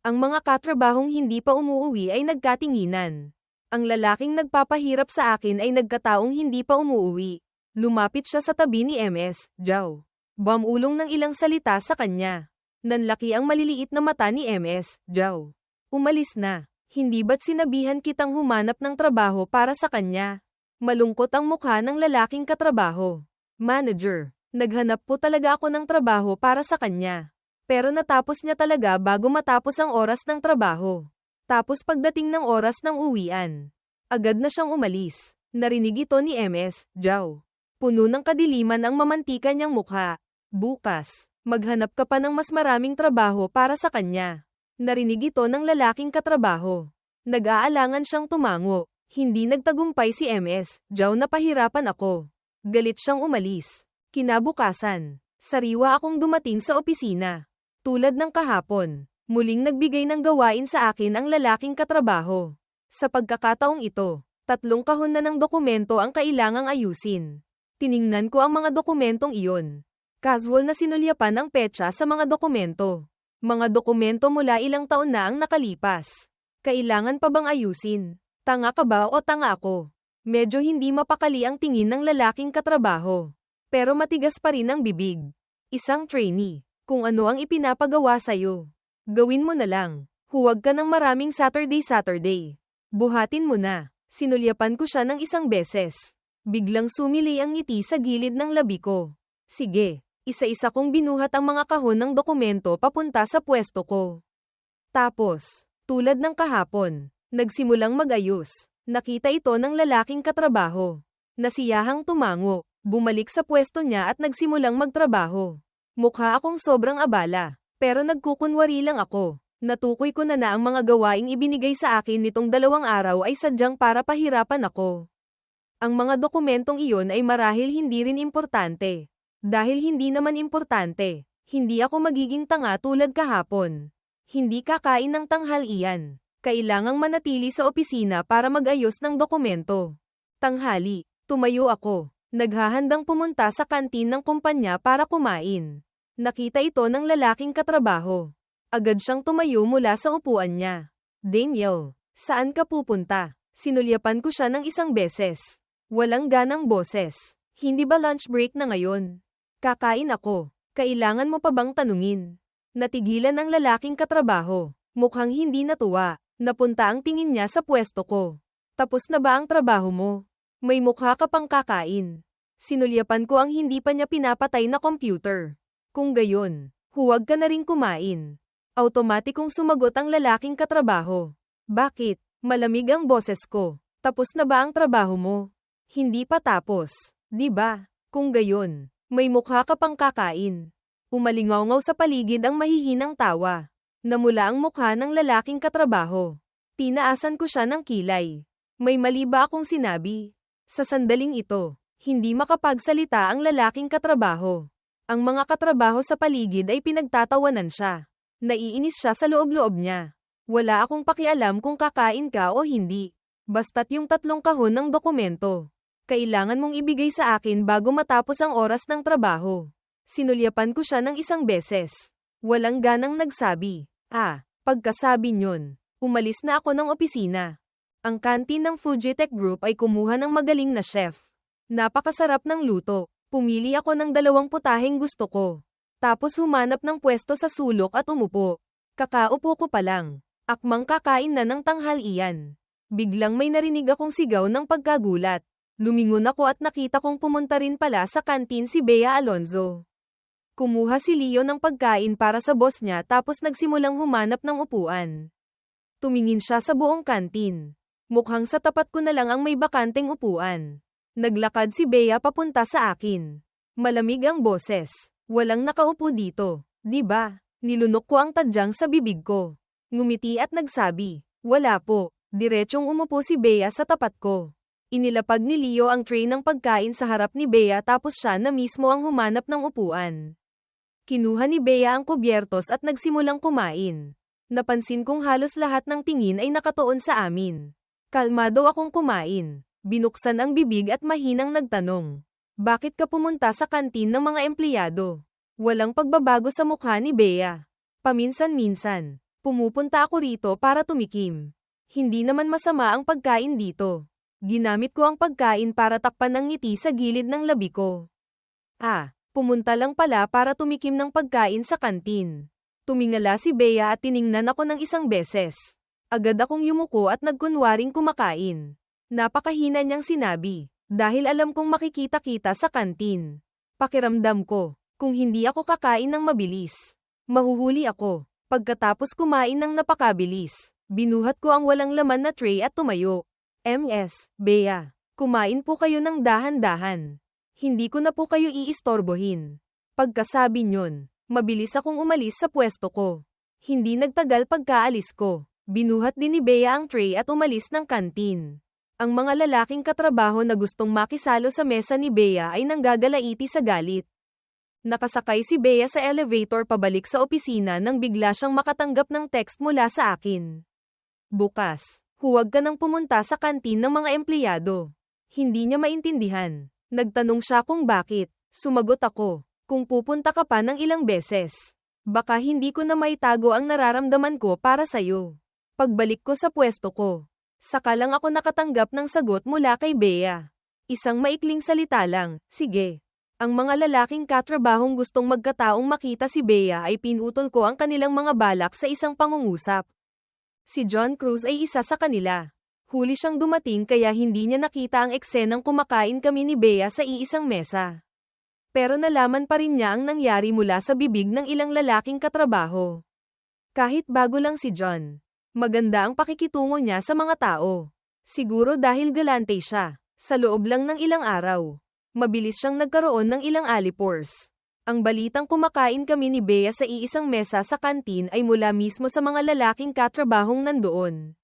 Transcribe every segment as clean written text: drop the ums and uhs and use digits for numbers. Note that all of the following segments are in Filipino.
Ang mga katrabahong hindi pa umuuwi ay nagkatinginan. Ang lalaking nagpapahirap sa akin ay nagkataong hindi pa umuuwi. Lumapit siya sa tabi ni MS, Zhao. Bumulong ng ilang salita sa kanya. Nanlaki ang maliliit na mata ni MS, Zhao. Umalis na. Hindi ba't sinabihan kitang humanap ng trabaho para sa kanya? Malungkot ang mukha ng lalaking katrabaho. Manager, naghanap po talaga ako ng trabaho para sa kanya. Pero natapos niya talaga bago matapos ang oras ng trabaho. Tapos pagdating ng oras ng uwian, agad na siyang umalis. Narinig ito ni MS, Zhao. Puno ng kadiliman ang mamantika niyang mukha. Bukas, maghanap ka pa ng mas maraming trabaho para sa kanya. Narinig ito ng lalaking katrabaho. Nag-aalangan siyang tumango. Hindi nagtagumpay si MS, Zhao, napahirapan ako. Galit siyang umalis. Kinabukasan, sariwa akong dumating sa opisina. Tulad ng kahapon, muling nagbigay ng gawain sa akin ang lalaking katrabaho. Sa pagkakataong ito, 3 kahon na ng dokumento ang kailangang ayusin. Tiningnan ko ang mga dokumentong iyon. Casual na sinulyapan ang petsa sa mga dokumento. Mga dokumento mula ilang taon na ang nakalipas. Kailangan pa bang ayusin? Tanga ka ba o tanga ako? Medyo hindi mapakali ang tingin ng lalaking katrabaho. Pero matigas pa rin ang bibig. Isang trainee. Kung ano ang ipinapagawa sa'yo, gawin mo na lang. Huwag ka ng maraming Saturday. Buhatin mo na. Sinulyapan ko siya ng isang beses. Biglang sumili ang ngiti sa gilid ng labi ko. Sige. Isa-isa kong binuhat ang mga kahon ng dokumento papunta sa pwesto ko. Tapos, tulad ng kahapon, nagsimulang mag-ayos. Nakita ito ng lalaking katrabaho. Nasiyahang tumango, bumalik sa pwesto niya at nagsimulang magtrabaho. Mukha akong sobrang abala, pero nagkukunwari lang ako. Natukoy ko na ang mga gawaing ibinigay sa akin nitong 2 araw ay sadyang para pahirapan ako. Ang mga dokumentong iyon ay marahil hindi rin importante. Dahil hindi naman importante, hindi ako magiging tanga tulad kahapon. Hindi kakain ng tanghalian. Kailangang manatili sa opisina para mag-ayos ng dokumento. Tanghali, tumayo ako. Naghahandang pumunta sa kantin ng kumpanya para kumain. Nakita ito ng lalaking katrabaho. Agad siyang tumayo mula sa upuan niya. Daniel, saan ka pupunta? Sinulyapan ko siya ng isang beses. Walang ganang boses. Hindi ba lunch break na ngayon? Kakain ako. Kailangan mo pa bang tanungin? Natigilan ang lalaking katrabaho. Mukhang hindi natuwa. Napunta ang tingin niya sa pwesto ko. Tapos na ba ang trabaho mo? May mukha ka pang kakain. Sinulyapan ko ang hindi pa niya pinapatay na computer. Kung gayon, huwag ka na rin kumain. Automatikong sumagot ang lalaking katrabaho. Bakit? Malamig ang boses ko. Tapos na ba ang trabaho mo? Hindi pa tapos, di ba? Kung gayon, may mukha ka pang kakain. Umalingaw sa paligid ang mahihinang tawa. Namula ang mukha ng lalaking katrabaho. Tinaasan ko siya ng kilay. May mali ba akong sinabi? Sa sandaling ito, hindi makapagsalita ang lalaking katrabaho. Ang mga katrabaho sa paligid ay pinagtatawanan siya. Naiinis siya sa loob-loob niya. Wala akong pakialam kung kakain ka o hindi. Basta't yung 3 kahon ng dokumento. Kailangan mong ibigay sa akin bago matapos ang oras ng trabaho. Sinulyapan ko siya ng isang beses. Walang ganang nagsabi. Pagkasabi nyon, umalis na ako ng opisina. Ang kantin ng Fujitec Group ay kumuha ng magaling na chef. Napakasarap ng luto. Pumili ako ng 2 putaheng gusto ko. Tapos humanap ng pwesto sa sulok at umupo. Kakaupo ko pa lang. Akmang kakain na ng tanghalian. Biglang may narinig akong sigaw ng pagkagulat. Lumingon ako at nakita kong pumunta rin pala sa kantin si Bea Alonzo. Kumuha si Leo ng pagkain para sa boss niya tapos nagsimulang humanap ng upuan. Tumingin siya sa buong kantin. Mukhang sa tapat ko na lang ang may bakanteng upuan. Naglakad si Bea papunta sa akin. Malamig ang boses. Walang nakaupo dito, di ba? Nilunok ko ang tadyang sa bibig ko. Ngumiti at nagsabi, wala po. Diretsyong umupo si Bea sa tapat ko. Inilapag ni Leo ang tray ng pagkain sa harap ni Bea tapos siya na mismo ang humanap ng upuan. Kinuha ni Bea ang kubyertos at nagsimulang kumain. Napansin kong halos lahat ng tingin ay nakatuon sa amin. Kalmado akong kumain. Binuksan ang bibig at mahinang nagtanong. Bakit ka pumunta sa kantin ng mga empleyado? Walang pagbabago sa mukha ni Bea. Paminsan-minsan, Pumupunta ako rito para tumikim. Hindi naman masama ang pagkain dito. Ginamit ko ang pagkain para takpan ang ngiti sa gilid ng labi ko. Pumunta lang pala para tumikim ng pagkain sa kantin. Tumingala si Bea at tiningnan ako ng isang beses. Agad akong yumuko at nagkunwaring kumakain. Napakahina niyang sinabi, dahil alam kong makikita kita sa kantin. Pakiramdam ko, kung hindi ako kakain ng mabilis, mahuhuli ako. Pagkatapos kumain ng napakabilis, binuhat ko ang walang laman na tray at tumayo. Ms. Bea, kumain po kayo ng dahan-dahan. Hindi ko na po kayo iistorbohin. Pagkasabi nyon, mabilis akong umalis sa pwesto ko. Hindi nagtagal pagkaalis ko. Binuhat din ni Bea ang tray at umalis ng kantin. Ang mga lalaking katrabaho na gustong makisalo sa mesa ni Bea ay nanggagalaiti sa galit. Nakasakay si Bea sa elevator pabalik sa opisina nang bigla siyang makatanggap ng text mula sa akin. Bukas, huwag ka nang pumunta sa kantin ng mga empleyado. Hindi niya maintindihan. Nagtanong siya kung bakit. Sumagot ako, kung pupunta ka pa ng ilang beses, baka hindi ko na maitago ang nararamdaman ko para sa'yo. Pagbalik ko sa pwesto ko, saka lang ako nakatanggap ng sagot mula kay Bea. Isang maikling salita lang, sige. Ang mga lalaking katrabahong gustong magkataong makita si Bea ay pinutol ko ang kanilang mga balak sa isang pangungusap. Si John Cruz ay isa sa kanila. Huli siyang dumating kaya hindi niya nakita ang eksenang kumakain kami ni Bea sa iisang mesa. Pero nalaman pa rin niya ang nangyari mula sa bibig ng ilang lalaking katrabaho. Kahit bago lang si John, maganda ang pakikitungo niya sa mga tao. Siguro dahil galante siya, sa loob lang ng ilang araw, mabilis siyang nagkaroon ng ilang alipors. Ang balitang kumakain kami ni Bea sa iisang mesa sa kantin ay mula mismo sa mga lalaking katrabahong nandoon.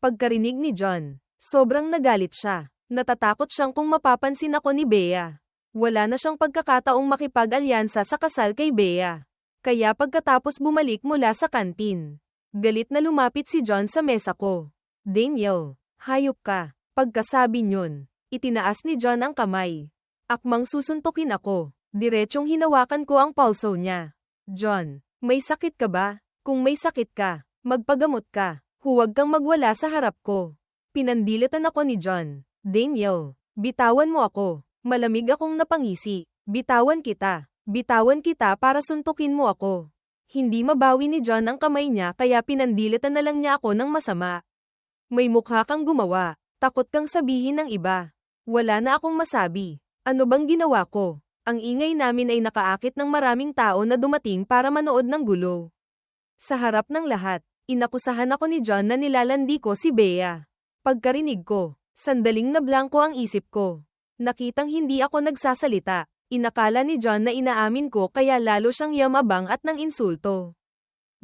Pagkarinig ni John, sobrang nagalit siya. Natatakot siyang kung mapapansin ako ni Bea. Wala na siyang pagkakataong makipag-alyansa sa kasal kay Bea. Kaya pagkatapos bumalik mula sa kantin, galit na lumapit si John sa mesa ko. Daniel, hayop ka. Pagkasabi nyon, itinaas ni John ang kamay. Akmang susuntukin ako. Diretsyong hinawakan ko ang pulso niya. John, may sakit ka ba? Kung may sakit ka, magpagamot ka. Huwag kang magwala sa harap ko. Pinandilatan ako ni John. Daniel, bitawan mo ako. Malamig akong napangisi. Bitawan kita. Bitawan kita para suntukin mo ako. Hindi mabawi ni John ang kamay niya kaya pinandilatan na lang niya ako ng masama. May mukha kang gumawa. Takot kang sabihin ng iba. Wala na akong masabi. Ano bang ginawa ko? Ang ingay namin ay nakaakit ng maraming tao na dumating para manood ng gulo. Sa harap ng lahat, inakusahan ako ni John na nilalandi ko si Bea. Pagkarinig ko, sandaling nablangko ang isip ko. Nakitang hindi ako nagsasalita. Inakala ni John na inaamin ko kaya lalo siyang yamabang at nang insulto.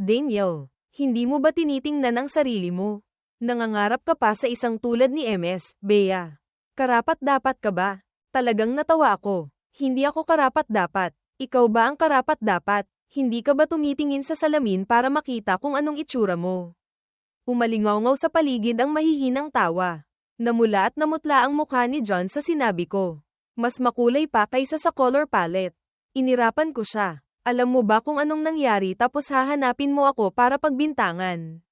Daniel, hindi mo ba tinitingnan ang sarili mo? Nangangarap ka pa sa isang tulad ni Ms. Bea. Karapat-dapat ka ba? Talagang natawa ako. Hindi ako karapat-dapat. Ikaw ba ang karapat-dapat? Hindi ka ba tumitingin sa salamin para makita kung anong itsura mo? Umalingaw sa paligid ang mahihinang tawa. Namula at namutla ang mukha ni John sa sinabi ko. Mas makulay pa kaysa sa color palette. Inirapan ko siya. Alam mo ba kung anong nangyari tapos hahanapin mo ako para pagbintangan?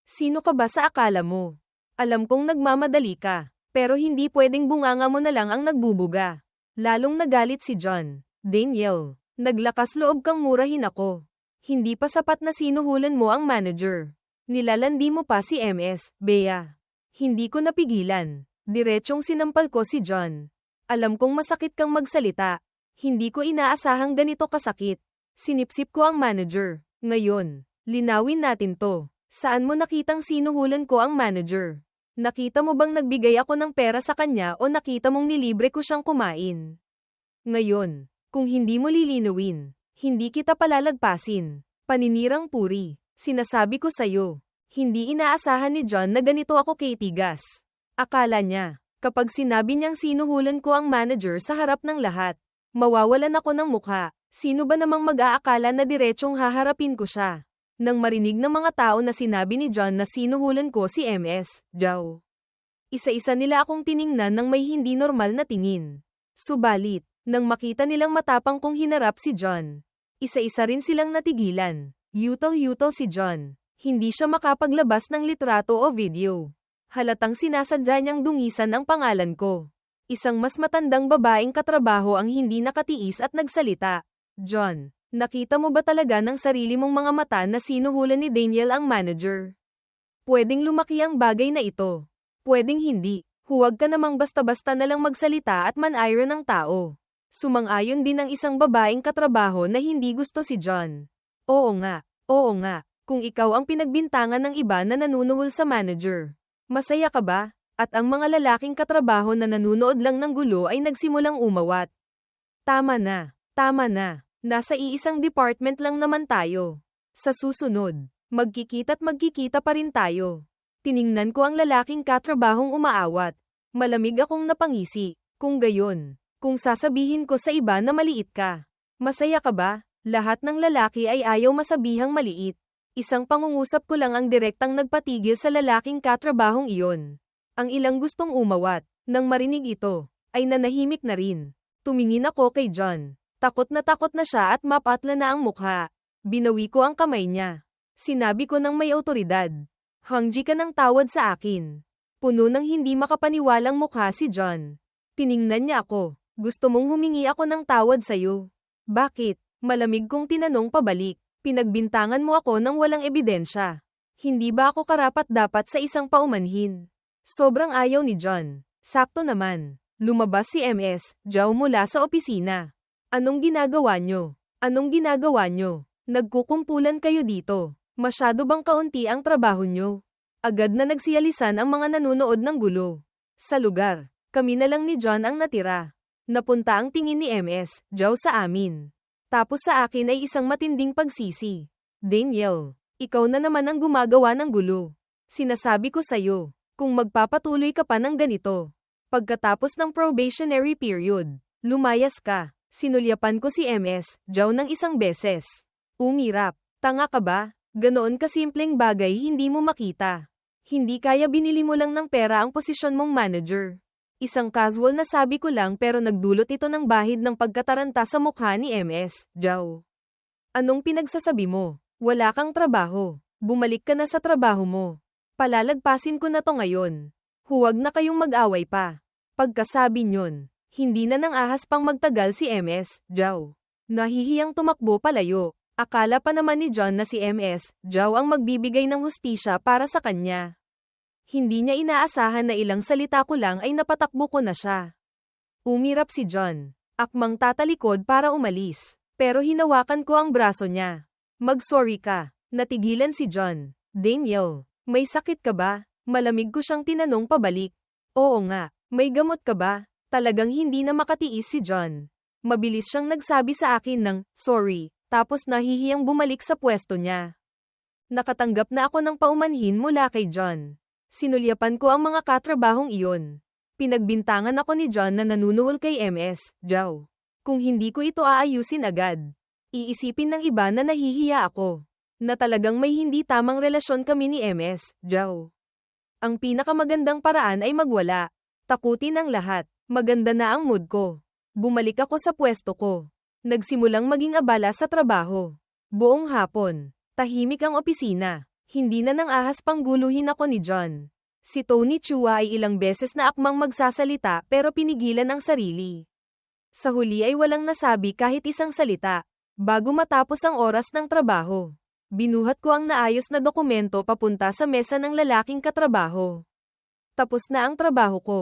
Sino ka ba sa akala mo? Alam kong nagmamadali ka, pero hindi pwedeng bunganga mo na lang ang nagbubuga. Lalong nagalit si John. Daniel, naglakas loob kang murahin ako. Hindi pa sapat na sinuhulan mo ang manager. Nilalandi mo pa si Ms. Bea. Hindi ko napigilan. Diretsyong sinampal ko si John. Alam kong masakit kang magsalita. Hindi ko inaasahang ganito kasakit. Sinipsip ko ang manager. Ngayon, linawin natin to. Saan mo nakitang sinuhulan ko ang manager? Nakita mo bang nagbigay ako ng pera sa kanya o nakita mong nilibre ko siyang kumain? Ngayon, kung hindi mo lilinawin, hindi kita palalagpasin. Paninirang puri. Sinasabi ko sa'yo. Hindi inaasahan ni John na ganito ako kitigas. Akala niya, kapag sinabi niyang sinuhulan ko ang manager sa harap ng lahat, mawawalan ako ng mukha. Sino ba namang mag-aakala na diretsyong haharapin ko siya? Nang marinig ng mga tao na sinabi ni John na sinuhulan ko si Ms. Zhao. Isa-isa nila akong tiningnan ng may hindi normal na tingin. Subalit, nang makita nilang matapang kong hinarap si John, isa-isa rin silang natigilan. Yutal-yutal si John. Hindi siya makapaglabas ng litrato o video. Halatang sinasadya niyang dungisan ang pangalan ko. Isang mas matandang babaeng katrabaho ang hindi nakatiis at nagsalita. John, nakita mo ba talaga ng sarili mong mga mata na sinuhulan ni Daniel ang manager? Pwedeng lumaki ang bagay na ito. Pwedeng hindi. Huwag ka namang basta-basta na lang magsalita at man-ira ng tao. Sumang-ayon din ang isang babaeng katrabaho na hindi gusto si John. Oo nga, kung ikaw ang pinagbintangan ng iba na nanunuhol sa manager. Masaya ka ba? At ang mga lalaking katrabaho na nanunood lang ng gulo ay nagsimulang umawat. Tama na. Nasa iisang department lang naman tayo. Sa susunod, magkikita't magkikita pa rin tayo. Tiningnan ko ang lalaking katrabahong umaawat. Malamig akong napangisi. Kung gayon, kung sasabihin ko sa iba na maliit ka, masaya ka ba? Lahat ng lalaki ay ayaw masabihang maliit. Isang pangungusap ko lang ang direktang nagpatigil sa lalaking katrabahong iyon. Ang ilang gustong umawat, nang marinig ito, ay nanahimik na rin. Tumingin ako kay John. Takot na siya at mapatla na ang mukha. Binawi ko ang kamay niya. Sinabi ko ng may otoridad. Hangji ka ng tawad sa akin. Puno ng hindi makapaniwalang mukha si John. Tiningnan niya ako. Gusto mong humingi ako ng tawad sa'yo? Bakit? Malamig kong tinanong pabalik. Pinagbintangan mo ako ng walang ebidensya. Hindi ba ako karapat-dapat sa isang paumanhin? Sobrang ayaw ni John. Sakto naman. Lumabas si MS, Zhao mula sa opisina. Anong ginagawa nyo? Nagkukumpulan kayo dito. Masyado bang kaunti ang trabaho nyo? Agad na nagsiyalisan ang mga nanunood ng gulo. Sa lugar, kami na lang ni John ang natira. Napunta ang tingin ni MS, Zhao sa amin. Tapos sa akin ay isang matinding pagsisi. Daniel, ikaw na naman ang gumagawa ng gulo. Sinasabi ko sa'yo. Kung magpapatuloy ka pa ng ganito, pagkatapos ng probationary period, lumayas ka. Sinulyapan ko si MS, Zhao ng isang beses. Umirap. Tanga ka ba? Ganoon kasimpleng bagay hindi mo makita. Hindi kaya binili mo lang ng pera ang posisyon mong manager. Isang casual na sabi ko lang pero nagdulot ito ng bahid ng pagkataranta sa mukha ni MS, Zhao. Anong pinagsasabi mo? Wala kang trabaho. Bumalik ka na sa trabaho mo. Palalagpasin ko na to ngayon. Huwag na kayong mag-away pa. Pagkasabi nyon, hindi na nang ahas pang magtagal si MS, Zhao. Nahihiyang tumakbo palayo. Akala pa naman ni John na si MS, Zhao ang magbibigay ng hustisya para sa kanya. Hindi niya inaasahan na ilang salita ko lang ay napatakbo ko na siya. Umirap si John. Akmang tatalikod para umalis. Pero hinawakan ko ang braso niya. Mag-sorry ka. Natigilan si John. Daniel. May sakit ka ba? Malamig ko siyang tinanong pabalik. Oo nga, may gamot ka ba? Talagang hindi na makatiis si John. Mabilis siyang nagsabi sa akin ng, sorry, tapos nahihiyang bumalik sa pwesto niya. Nakatanggap na ako ng paumanhin mula kay John. Sinulyapan ko ang mga katrabahong iyon. Pinagbintangan ako ni John na nanunuhol kay MS, Zhao. Kung hindi ko ito aayusin agad, iisipin ng iba na nahihiya ako. Na talagang may hindi tamang relasyon kami ni MS, Zhao. Ang pinakamagandang paraan ay magwala. Takutin ang lahat. Maganda na ang mood ko. Bumalik ako sa pwesto ko. Nagsimulang maging abala sa trabaho. Buong hapon, tahimik ang opisina. Hindi na nang ahas pang guluhin ako ni John. Si Tony Chua ay ilang beses na akmang magsasalita pero pinigilan ang sarili. Sa huli ay walang nasabi kahit isang salita. Bago matapos ang oras ng trabaho. Binuhat ko ang naayos na dokumento papunta sa mesa ng lalaking katrabaho. Tapos na ang trabaho ko.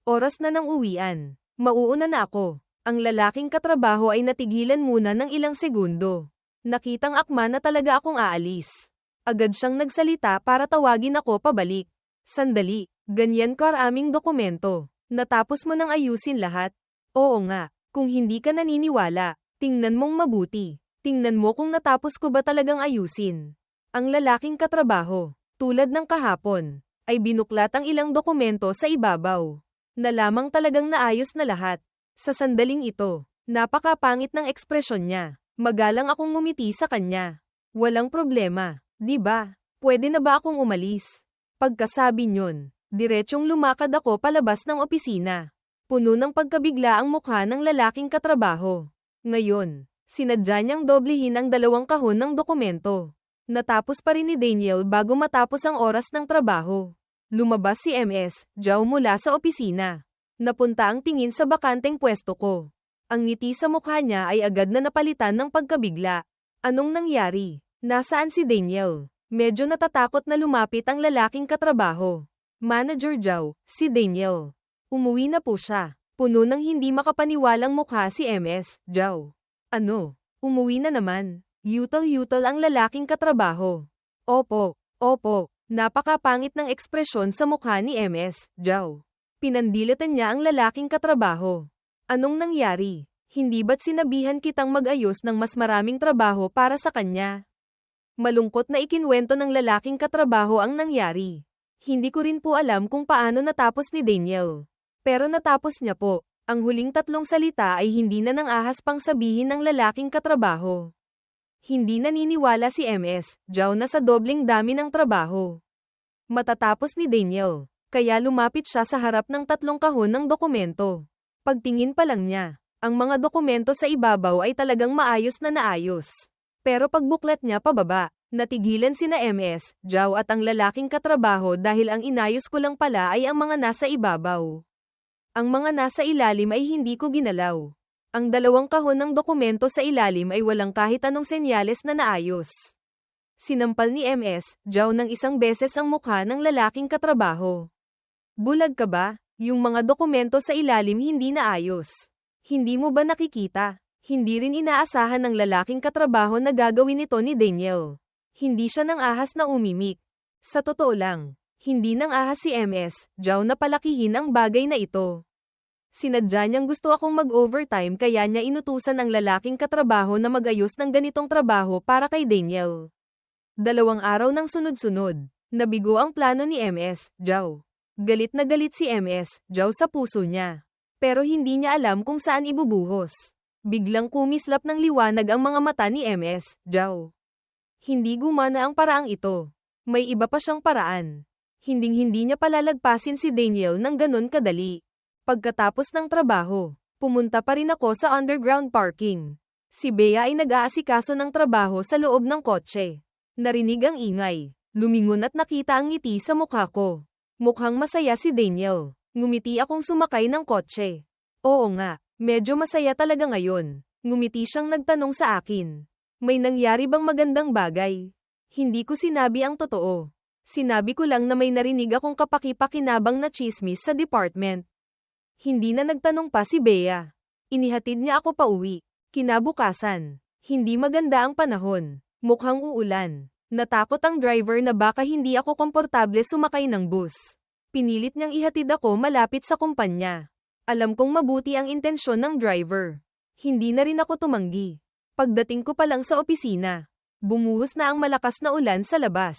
Oras na ng uwian. Mauuna na ako. Ang lalaking katrabaho ay natigilan muna ng ilang segundo. Nakitang akma na talaga akong aalis. Agad siyang nagsalita para tawagin ako pabalik. Sandali, ganyan karaming dokumento. Natapos mo nang ayusin lahat? Oo nga, kung hindi ka naniniwala, tingnan mong mabuti. Tingnan mo kung natapos ko ba talagang ayusin. Ang lalaking katrabaho, tulad ng kahapon, ay binuklat ang ilang dokumento sa ibabaw. Na lamang talagang naayos na lahat. Sa sandaling ito, napakapangit ng ekspresyon niya. Magalang akong ngumiti sa kanya. Walang problema, di ba? Pwede na ba akong umalis? Pagkasabi nyon, diretsyong lumakad ako palabas ng opisina. Puno ng pagkabigla ang mukha ng lalaking katrabaho. Ngayon, sinadya niyang doblehin ang 2 kahon ng dokumento. Natapos pa rin ni Daniel bago matapos ang oras ng trabaho. Lumabas si MS, Zhao mula sa opisina. Napunta ang tingin sa bakanteng pwesto ko. Ang ngiti sa mukha niya ay agad na napalitan ng pagkabigla. Anong nangyari? Nasaan si Daniel? Medyo natatakot na lumapit ang lalaking katrabaho. Manager Zhao, si Daniel. Umuwi na po siya. Puno ng hindi makapaniwalang mukha si MS, Zhao. Ano? Umuwi na naman. Yutal-yutal ang lalaking katrabaho. Opo, opo. Napakapangit ng ekspresyon sa mukha ni MS, Zhao. Pinandilatan niya ang lalaking katrabaho. Anong nangyari? Hindi ba't sinabihan kitang mag-ayos ng mas maraming trabaho para sa kanya? Malungkot na ikinwento ng lalaking katrabaho ang nangyari. Hindi ko rin po alam kung paano natapos ni Daniel. Pero natapos niya po. Ang huling tatlong salita ay hindi na nang ahas pang sabihin ng lalaking katrabaho. Hindi naniniwala si MS, Zhao na sa dobleng dami ng trabaho. Matatapos ni Daniel, kaya lumapit siya sa harap ng tatlong kahon ng dokumento. Pagtingin pa lang niya, ang mga dokumento sa ibabaw ay talagang maayos na naayos. Pero pagbuklat niya pababa, natigilan sina MS, Zhao at ang lalaking katrabaho dahil ang inayos ko lang pala ay ang mga nasa ibabaw. Ang mga nasa ilalim ay hindi ko ginalaw. Ang dalawang kahon ng dokumento sa ilalim ay walang kahit anong senyales na naayos. Sinampal ni MS, Zhao ng isang beses ang mukha ng lalaking katrabaho. Bulag ka ba? Yung mga dokumento sa ilalim hindi naayos. Hindi mo ba nakikita? Hindi rin inaasahan ng lalaking katrabaho na gagawin ito ni Daniel. Hindi siya nang ahas na umimik. Sa totoo lang, hindi nang ahas si MS, Zhao na palakihin ang bagay na ito. Sinadya niyang gusto akong mag-overtime kaya niya inutusan ang lalaking katrabaho na mag-ayos ng ganitong trabaho para kay Daniel. 2 araw ng sunod-sunod, nabigo ang plano ni MS, Zhao. Galit na galit si MS, Zhao sa puso niya. Pero hindi niya alam kung saan ibubuhos. Biglang kumislap ng liwanag ang mga mata ni MS, Zhao. Hindi gumana ang paraang ito. May iba pa siyang paraan. Hinding-hindi niya palalagpasin si Daniel ng ganon kadali. Pagkatapos ng trabaho, pumunta pa rin ako sa underground parking. Si Bea ay nag-aasikaso ng trabaho sa loob ng kotse. Narinig ang ingay, lumingon at nakita ang ngiti sa mukha ko. Mukhang masaya si Daniel. Ngumiti akong sumakay ng kotse. Oo nga, medyo masaya talaga ngayon. Ngumiti siyang nagtanong sa akin. May nangyari bang magandang bagay? Hindi ko sinabi ang totoo. Sinabi ko lang na may narinig akong kapaki-pakinabang na chismis sa department. Hindi na nagtanong pa si Bea. Inihatid niya ako pauwi. Kinabukasan, hindi maganda ang panahon. Mukhang uulan. Natakot ang driver na baka hindi ako komportable sumakay ng bus. Pinilit niyang ihatid ako malapit sa kumpanya. Alam kong mabuti ang intensyon ng driver. Hindi na rin ako tumanggi. Pagdating ko pa lang sa opisina, bumuhos na ang malakas na ulan sa labas.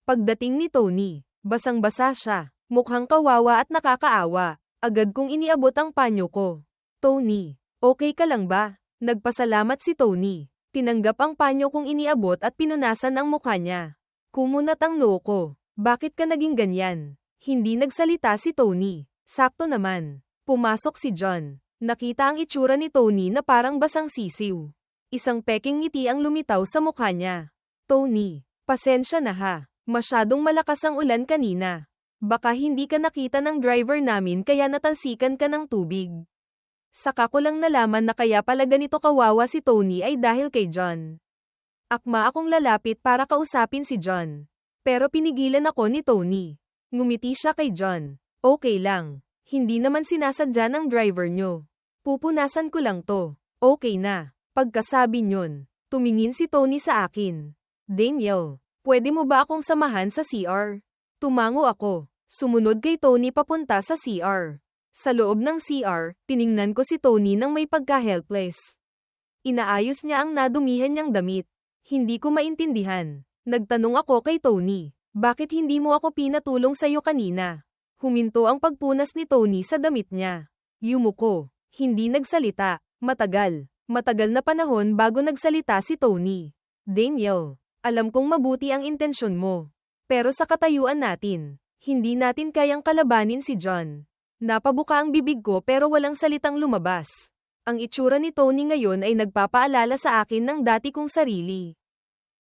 Pagdating ni Tony, basang-basa siya. Mukhang kawawa at nakakaawa. Agad kong iniabot ang panyo ko. Tony, okay ka lang ba? Nagpasalamat si Tony. Tinanggap ang panyo kong iniabot at pinunasan ang mukha niya. Kumunat ang noo ko. Bakit ka naging ganyan? Hindi nagsalita si Tony. Sakto naman. Pumasok si John. Nakita ang itsura ni Tony na parang basang sisiw. Isang peking ngiti ang lumitaw sa mukha niya. Tony, pasensya na ha. Masyadong malakas ang ulan kanina. Baka hindi ka nakita ng driver namin kaya natalsikan ka ng tubig. Saka ko lang nalaman na kaya pala ganito kawawa si Tony ay dahil kay John. Akma akong lalapit para kausapin si John. Pero pinigilan ako ni Tony. Ngumiti siya kay John. Okay lang. Hindi naman sinasadya ng driver nyo. Pupunasan ko lang to. Okay na. Pagkasabi nyon, tumingin si Tony sa akin. Daniel, pwede mo ba akong samahan sa CR? Tumango ako. Sumunod kay Tony papunta sa CR. Sa loob ng CR, tiningnan ko si Tony nang may pagka-helpless. Inaayos niya ang nadumihan niyang damit. Hindi ko maintindihan. Nagtanong ako kay Tony, bakit hindi mo ako pinatulong sa'yo kanina? Huminto ang pagpunas ni Tony sa damit niya. Yumuko. Hindi nagsalita. Matagal na panahon bago nagsalita si Tony. Daniel, alam kong mabuti ang intensyon mo. Pero sa katayuan natin, hindi natin kayang kalabanin si John. Napabuka ang bibig ko pero walang salitang lumabas. Ang itsura ni Tony ngayon ay nagpapaalala sa akin ng dati kong sarili.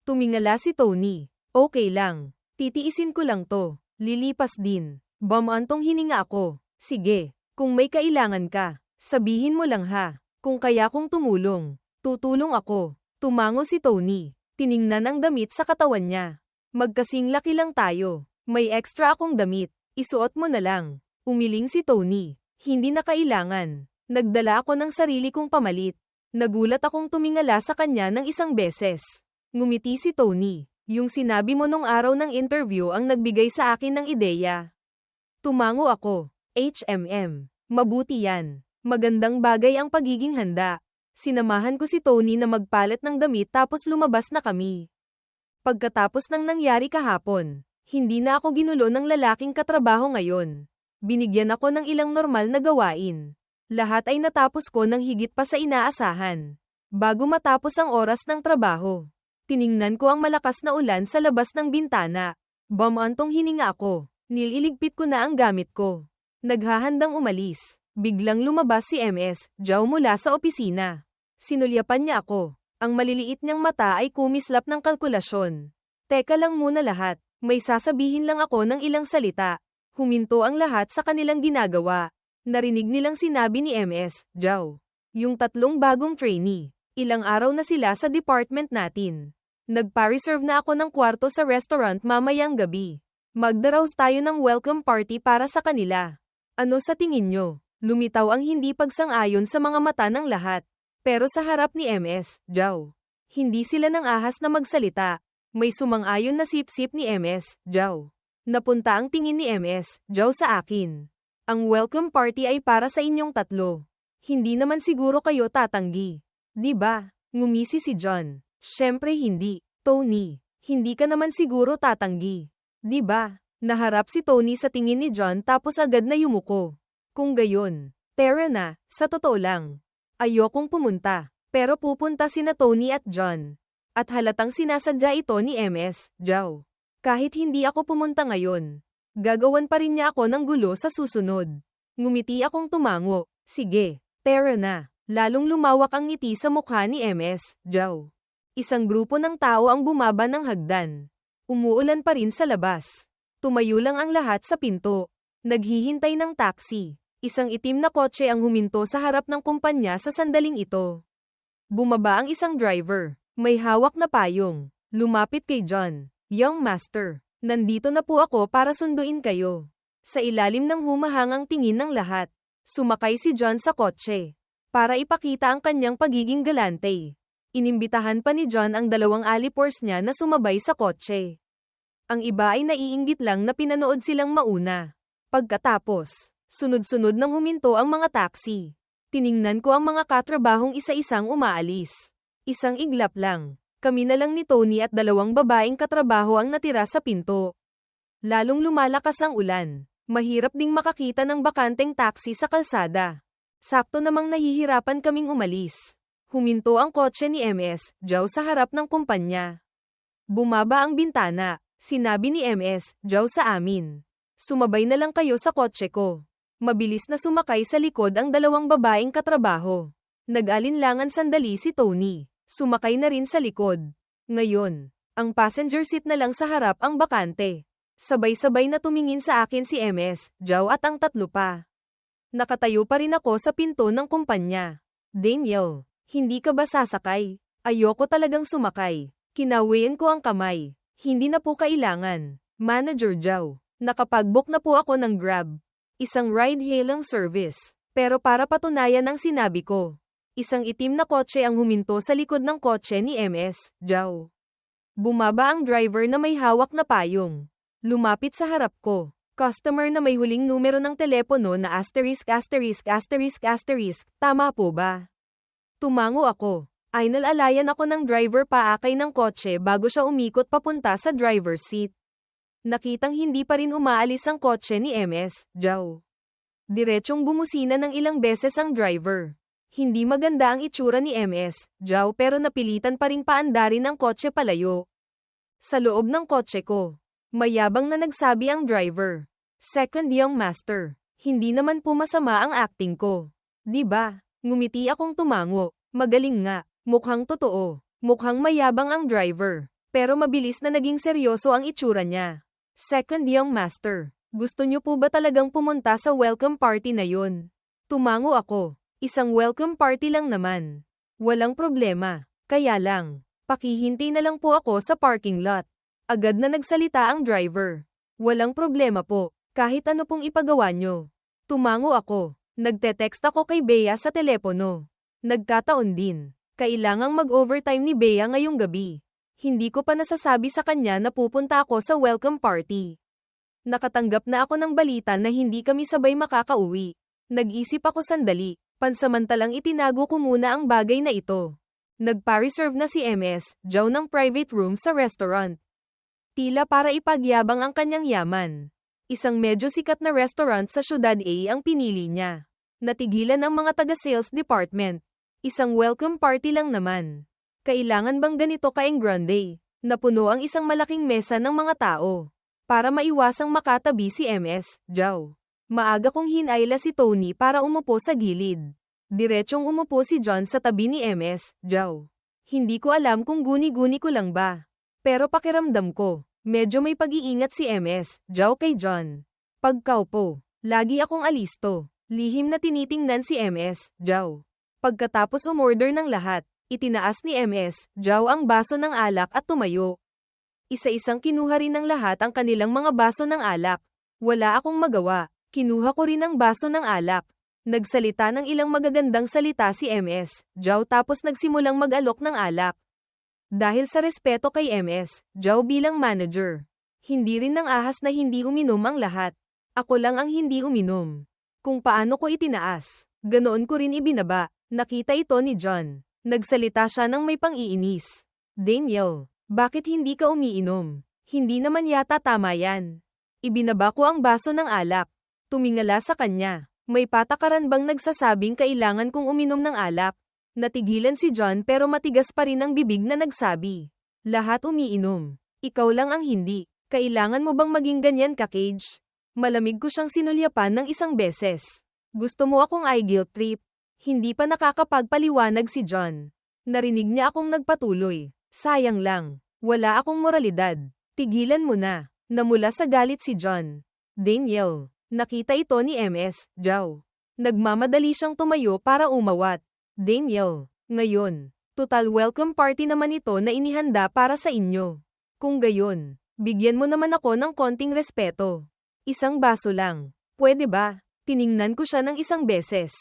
Tumingala si Tony. Okay lang. Titiisin ko lang to. Lilipas din. Bumantong hininga ako. Sige. Kung may kailangan ka, sabihin mo lang ha. Kung kaya kong tumulong, tutulong ako. Tumango si Tony. Tiningnan ang damit sa katawan niya. Magkasing laki lang tayo. May extra akong damit. Isuot mo na lang. Umiling si Tony. Hindi na kailangan. Nagdala ako ng sarili kong pamalit. Nagulat akong tumingala sa kanya ng isang beses. Ngumiti si Tony. Yung sinabi mo nung araw ng interview ang nagbigay sa akin ng ideya. Tumango ako. Mabuti yan. Magandang bagay ang pagiging handa. Sinamahan ko si Tony na magpalit ng damit tapos lumabas na kami. Pagkatapos ng nangyari kahapon, hindi na ako ginulo ng lalaking katrabaho ngayon. Binigyan ako ng ilang normal na gawain. Lahat ay natapos ko ng higit pa sa inaasahan. Bago matapos ang oras ng trabaho, tiningnan ko ang malakas na ulan sa labas ng bintana. Bumantong hininga ako. Nililigpit ko na ang gamit ko. Naghahandang umalis. Biglang lumabas si MS, Zhao mula sa opisina. Sinulyapan niya ako. Ang maliliit niyang mata ay kumislap ng kalkulasyon. Teka lang muna lahat. May sasabihin lang ako ng ilang salita. Huminto ang lahat sa kanilang ginagawa. Narinig nilang sinabi ni MS, Zhao. Yung 3 bagong trainee. Ilang araw na sila sa department natin. Nagpa-reserve na ako ng kwarto sa restaurant mamayang gabi. Magdaraos tayo ng welcome party para sa kanila. Ano sa tingin nyo? Lumitaw ang hindi pagsang-ayon sa mga mata ng lahat. Pero sa harap ni MS, Zhao. Hindi sila nang ahas na magsalita. May sumang-ayon na sip-sip ni MS, Zhao. Napunta ang tingin ni MS, Zhao sa akin. Ang welcome party ay para sa inyong 3. Hindi naman siguro kayo tatanggi. Di ba? Ngumisi si John. Syempre hindi. Tony, hindi ka naman siguro tatanggi. Di ba? Naharap si Tony sa tingin ni John tapos agad na yumuko. Kung gayon, tara na, sa totoo lang. Ayokong pumunta, pero pupunta sina Tony at John. At halatang sinasadya ito ni MS, Zhao. Kahit hindi ako pumunta ngayon, gagawan pa rin niya ako ng gulo sa susunod. Ngumiti akong tumango. Sige, tara na. Lalong lumawak ang ngiti sa mukha ni MS, Zhao. Isang grupo ng tao ang bumaba ng hagdan. Umuulan pa rin sa labas. Tumayo lang ang lahat sa pinto. Naghihintay ng taxi. Isang itim na kotse ang huminto sa harap ng kumpanya sa sandaling ito. Bumaba ang isang driver. May hawak na payong. Lumapit kay John. Young Master, nandito na po ako para sunduin kayo. Sa ilalim ng humahangang tingin ng lahat, sumakay si John sa kotse. Para ipakita ang kanyang pagiging galante. Inimbitahan pa ni John ang 2 alipors niya na sumabay sa kotse. Ang iba ay naiinggit lang na pinanood silang mauna. Pagkatapos, sunod-sunod nang huminto ang mga taxi. Tiningnan ko ang mga katrabahong isa-isang umaalis. Isang iglap lang. Kami na lang ni Tony at 2 babaeng katrabaho ang natira sa pinto. Lalong lumalakas ang ulan. Mahirap ding makakita ng bakanteng taxi sa kalsada. Sakto namang nahihirapan kaming umalis. Huminto ang kotse ni MS, Zhao sa harap ng kumpanya. Bumaba ang bintana. Sinabi ni MS, Zhao sa amin. Sumabay na lang kayo sa kotse ko. Mabilis na sumakay sa likod ang 2 babaeng katrabaho. Nag-alinlangan sandali si Tony. Sumakay na rin sa likod. Ngayon, ang passenger seat na lang sa harap ang bakante. Sabay-sabay na tumingin sa akin si MS, Zhao at ang 3 pa. Nakatayo pa rin ako sa pinto ng kumpanya. Daniel, hindi ka ba sasakay? Ayoko talagang sumakay. Kinawian ko ang kamay. Hindi na po kailangan. Manager Zhao, nakapag-book na po ako ng Grab. Isang ride-hailing service. Pero para patunayan ang sinabi ko. Isang itim na kotse ang huminto sa likod ng kotse ni MS, Zhao. Bumaba ang driver na may hawak na payong. Lumapit sa harap ko. Customer na may huling numero ng telepono na *********. Tama po ba? Tumango ako. Inalalayan ako ng driver paakay ng kotse bago siya umikot papunta sa driver's seat. Nakitang hindi pa rin umaalis ang kotse ni MS, Zhao. Diretsong bumusina ng ilang beses ang driver. Hindi maganda ang itsura ni MS, Zhao pero napilitan pa ring paandarin ang kotse palayo. Sa loob ng kotse ko, mayabang na nagsabi ang driver. Second young master, hindi naman po masama ang acting ko. Di ba? Ngumiti akong tumango. Magaling nga. Mukhang totoo. Mukhang mayabang ang driver. Pero mabilis na naging seryoso ang itsura niya. Second young master, gusto niyo po ba talagang pumunta sa welcome party na yun? Tumango ako. Isang welcome party lang naman. Walang problema. Kaya lang, pakihintay na lang po ako sa parking lot. Agad na nagsalita ang driver. Walang problema po, kahit ano pong ipagawa nyo. Tumango ako. Nagte-text ako kay Bea sa telepono. Nagkataon din. Kailangang mag-overtime ni Bea ngayong gabi. Hindi ko pa nasasabi sa kanya na pupunta ako sa welcome party. Nakatanggap na ako ng balita na hindi kami sabay makakauwi. Nag-isip ako sandali, pansamantalang itinago ko muna ang bagay na ito. Nagpa-reserve na si MS, Joe ng private room sa restaurant. Tila para ipagyabang ang kanyang yaman. Isang medyo sikat na restaurant sa Syudad A ang pinili niya. Natigilan ang mga taga-sales department. Isang welcome party lang naman. Kailangan bang ganito ka-engrande? Napuno ang isang malaking mesa ng mga tao. Para maiwasang makatabi si MS, Joe. Maaga kong hinayla si Tony para umupo sa gilid. Diretsyong umupo si John sa tabi ni MS, Joe. Hindi ko alam kung guni-guni ko lang ba. Pero pakiramdam ko, medyo may pag-iingat si MS, Joe kay John. Pagkaupo, lagi akong alisto. Lihim na tinitingnan si MS, Joe. Pagkatapos umorder ng lahat, itinaas ni MS, Joe ang baso ng alak at tumayo. Isa-isang kinuha rin ng lahat ang kanilang mga baso ng alak. Wala akong magawa. Kinuha ko rin ang baso ng alak. Nagsalita ng ilang magagandang salita si MS, Joe tapos nagsimulang mag-alok ng alak. Dahil sa respeto kay MS, Joe bilang manager. Hindi rin ng ahas na hindi uminom ang lahat. Ako lang ang hindi uminom. Kung paano ko itinaas, ganoon ko rin ibinaba. Nakita ito ni John. Nagsalita siya ng may pang-iinis. Daniel, bakit hindi ka umiinom? Hindi naman yata tama yan. Ibinaba ko ang baso ng alak. Tumingala sa kanya. May patakaran bang nagsasabing kailangan kong uminom ng alak? Natigilan si John pero matigas pa rin ang bibig na nagsabi. Lahat umiinom. Ikaw lang ang hindi. Kailangan mo bang maging ganyan ka, Cage? Malamig ko siyang sinulyapan ng isang beses. Gusto mo akong i-guilt trip? Hindi pa nakakapagpaliwanag si John. Narinig niya akong nagpatuloy. Sayang lang. Wala akong moralidad. Tigilan mo na. Namula sa galit si John. Daniel. Nakita ito ni MS, Joe. Nagmamadali siyang tumayo para umawat. Daniel. Ngayon. Total welcome party naman ito na inihanda para sa inyo. Kung gayon, bigyan mo naman ako ng konting respeto. Isang baso lang. Pwede ba? Tiningnan ko siya ng isang beses.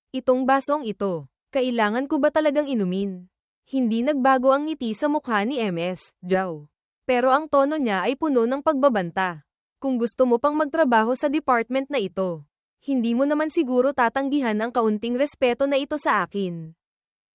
Itong basong ito, kailangan ko ba talagang inumin? Hindi nagbago ang ngiti sa mukha ni MS, Joe. Pero ang tono niya ay puno ng pagbabanta. Kung gusto mo pang magtrabaho sa department na ito, hindi mo naman siguro tatanggihan ang kaunting respeto na ito sa akin.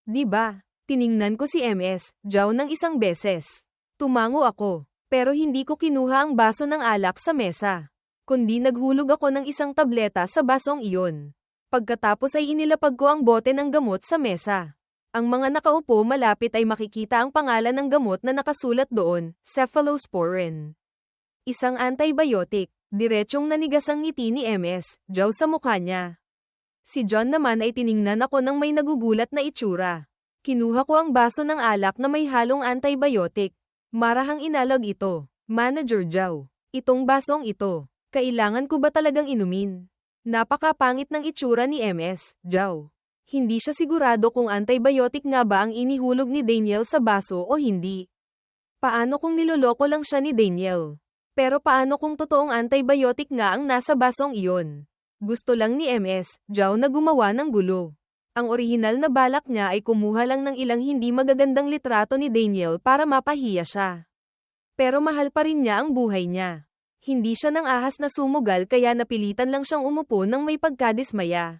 Di ba? Tiningnan ko si MS, Joe ng isang beses. Tumango ako, pero hindi ko kinuha ang baso ng alak sa mesa. Kundi naghulog ako ng isang tableta sa basong iyon. Pagkatapos ay inilapag ko ang bote ng gamot sa mesa. Ang mga nakaupo malapit ay makikita ang pangalan ng gamot na nakasulat doon, cephalosporin. Isang antibiotic. Diretsyong nanigas ang ngiti ni MS, Joe sa mukha niya. Si John naman ay tiningnan ako ng may nagugulat na itsura. Kinuha ko ang baso ng alak na may halong antibiotic. Marahang inalog ito. Manager Joe. Itong basong ito, kailangan ko ba talagang inumin? Napakapangit ng itsura ni MS, Joe. Hindi siya sigurado kung antibiotic nga ba ang inihulog ni Daniel sa baso o hindi. Paano kung niloloko lang siya ni Daniel? Pero paano kung totoong antibiotic nga ang nasa basong iyon? Gusto lang ni MS, Joe na gumawa ng gulo. Ang orihinal na balak niya ay kumuha lang ng ilang hindi magagandang litrato ni Daniel para mapahiya siya. Pero mahal pa rin niya ang buhay niya. Hindi siya nang ahas na sumugal kaya napilitan lang siyang umupo ng may pagkadismaya.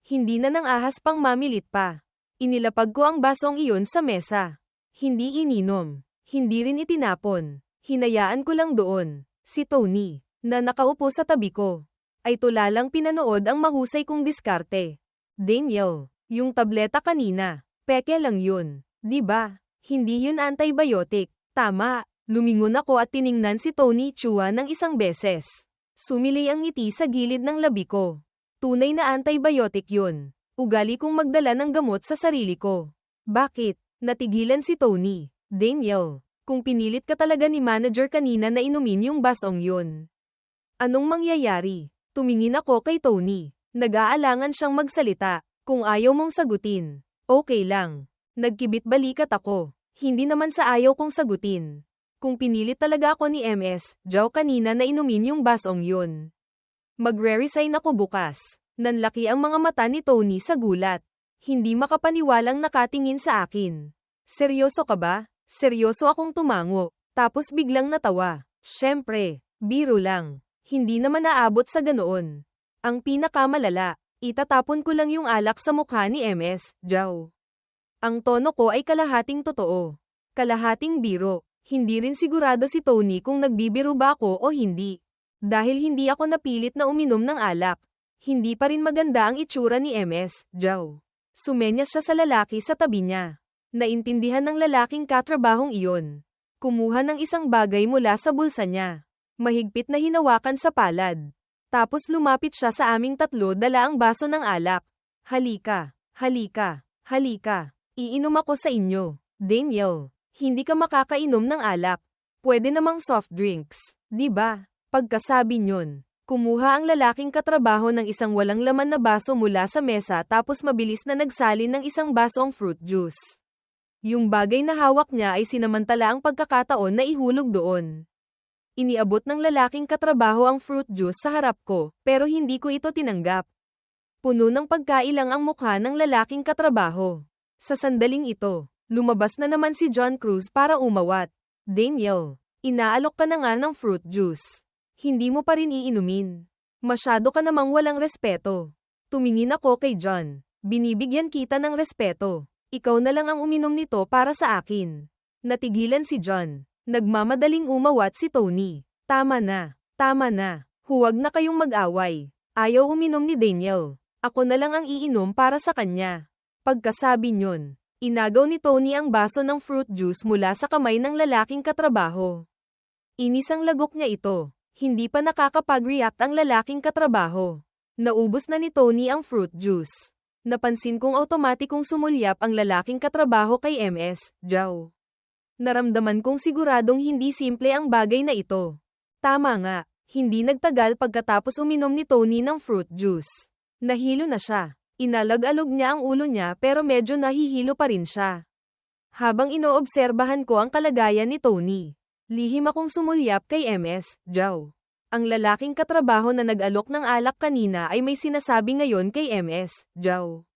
Hindi na nang ahas pang mamilit pa. Inilapag ko ang basong iyon sa mesa. Hindi ininom. Hindi rin itinapon. Hinayaan ko lang doon. Si Tony, na nakaupo sa tabi ko, ay tulalang pinanood ang mahusay kong diskarte. Daniel, yung tableta kanina, peke lang yun, di ba? Hindi yun antibiotic. Tama. Lumingon ako at tiningnan si Tony Chua ng isang beses. Sumilay ang ngiti sa gilid ng labi ko. Tunay na antibiotic yun. Ugali kong magdala ng gamot sa sarili ko. Bakit? Natigilan si Tony. Daniel, Kung pinilit ka talaga ni manager kanina na inumin yung basong yun. Anong mangyayari? Tumingin ako kay Tony. Nag-aalangan siyang magsalita. Kung ayaw mong sagutin, okay lang. Nagkibit balikat ako. Hindi naman sa ayaw kong sagutin. Kung pinilit talaga ako ni MS, Joe kanina na inumin yung basong yun. Magre-resign ako bukas. Nanlaki ang mga mata ni Tony sa gulat. Hindi makapaniwalang nakatingin sa akin. Seryoso ka ba? Seryoso akong tumango. Tapos biglang natawa. Siyempre, biro lang. Hindi naman naabot sa ganoon. Ang pinakamalala, itatapon ko lang yung alak sa mukha ni MS, Joe. Ang tono ko ay kalahating totoo. Kalahating biro. Hindi rin sigurado si Tony kung nagbibiro ba ako o hindi. Dahil hindi ako napilit na uminom ng alak. Hindi pa rin maganda ang itsura ni MS, Joe. Sumenyas siya sa lalaki sa tabi niya. Naintindihan ng lalaking katrabahong iyon. Kumuha ng isang bagay mula sa bulsa niya. Mahigpit na hinawakan sa palad. Tapos lumapit siya sa aming tatlo dala ang baso ng alak. Halika, halika, halika. Iinom ako sa inyo. Daniel, hindi ka makakainom ng alak. Pwede namang soft drinks, di ba? Pagkasabi niyon, kumuha ang lalaking katrabaho ng isang walang laman na baso mula sa mesa tapos mabilis na nagsalin ng isang basong fruit juice. Yung bagay na hawak niya ay sinamantala ang pagkakataon na ihulog doon. Iniabot ng lalaking katrabaho ang fruit juice sa harap ko, pero hindi ko ito tinanggap. Puno ng pagkailang ang mukha ng lalaking katrabaho. Sa sandaling ito, lumabas na naman si John Cruz para umawat. Daniel, inaalok ka na nga ng fruit juice. Hindi mo pa rin iinumin. Masyado ka namang walang respeto. Tumingin ako kay John. Binibigyan kita ng respeto. Ikaw na lang ang uminom nito para sa akin. Natigilan si John. Nagmamadaling umawat si Tony. Tama na. Tama na. Huwag na kayong mag-away. Ayaw uminom ni Daniel. Ako na lang ang iinom para sa kanya. Pagkasabi niyon, inagaw ni Tony ang baso ng fruit juice mula sa kamay ng lalaking katrabaho. Inisang lagok niya ito. Hindi pa nakakapag-react ang lalaking katrabaho. Naubos na ni Tony ang fruit juice. Napansin kong automatikong sumulyap ang lalaking katrabaho kay MS, Joe. Naramdaman kong siguradong hindi simple ang bagay na ito. Tama nga, hindi nagtagal pagkatapos uminom ni Tony ng fruit juice. Nahilo na siya. Inalag-alog niya ang ulo niya pero medyo nahihilo pa rin siya. Habang inoobserbahan ko ang kalagayan ni Tony, lihim akong sumulyap kay MS, Joe. Ang lalaking katrabaho na nag-alok ng alak kanina ay may sinasabi ngayon kay MS, Joe.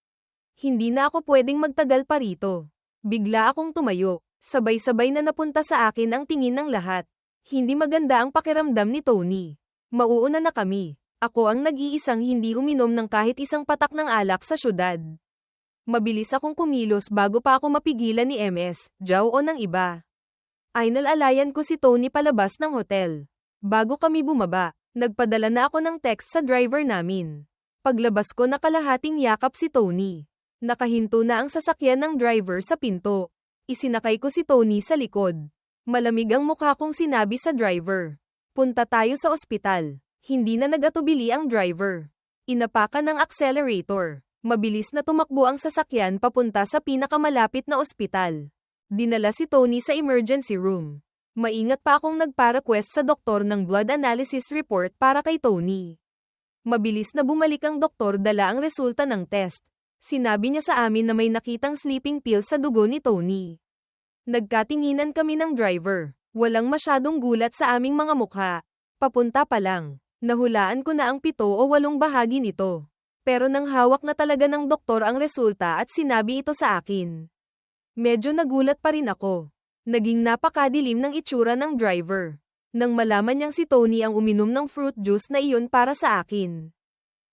Hindi na ako pwedeng magtagal pa rito. Bigla akong tumayo. Sabay-sabay na napunta sa akin ang tingin ng lahat. Hindi maganda ang pakiramdam ni Tony. Mauuna na kami. Ako ang nag-iisang hindi uminom ng kahit isang patak ng alak sa syudad. Mabilis akong kumilos bago pa ako mapigilan ni MS, Joe o ng iba. Inalalayan ko si Tony palabas ng hotel. Bago kami bumaba, nagpadala na ako ng text sa driver namin. Paglabas ko nakalahating yakap si Tony. Nakahinto na ang sasakyan ng driver sa pinto. Isinakay ko si Tony sa likod. Malamig ang mukha kong sinabi sa driver. Punta tayo sa ospital. Hindi na nag-atubili ang driver. Inapakan ng accelerator. Mabilis na tumakbo ang sasakyan papunta sa pinakamalapit na ospital. Dinala si Tony sa emergency room. Maingat pa akong nagpa-request sa doktor ng blood analysis report para kay Tony. Mabilis na bumalik ang doktor dala ang resulta ng test. Sinabi niya sa amin na may nakitang sleeping pill sa dugo ni Tony. Nagkatinginan kami ng driver. Walang masyadong gulat sa aming mga mukha. Papunta pa lang. Nahulaan ko na ang 7 o 8 bahagi nito. Pero nang hawak na talaga ng doktor ang resulta at sinabi ito sa akin. Medyo nagulat pa rin ako. Naging napakadilim ng itsura ng driver. Nang malaman niyang si Tony ang uminom ng fruit juice na iyon para sa akin.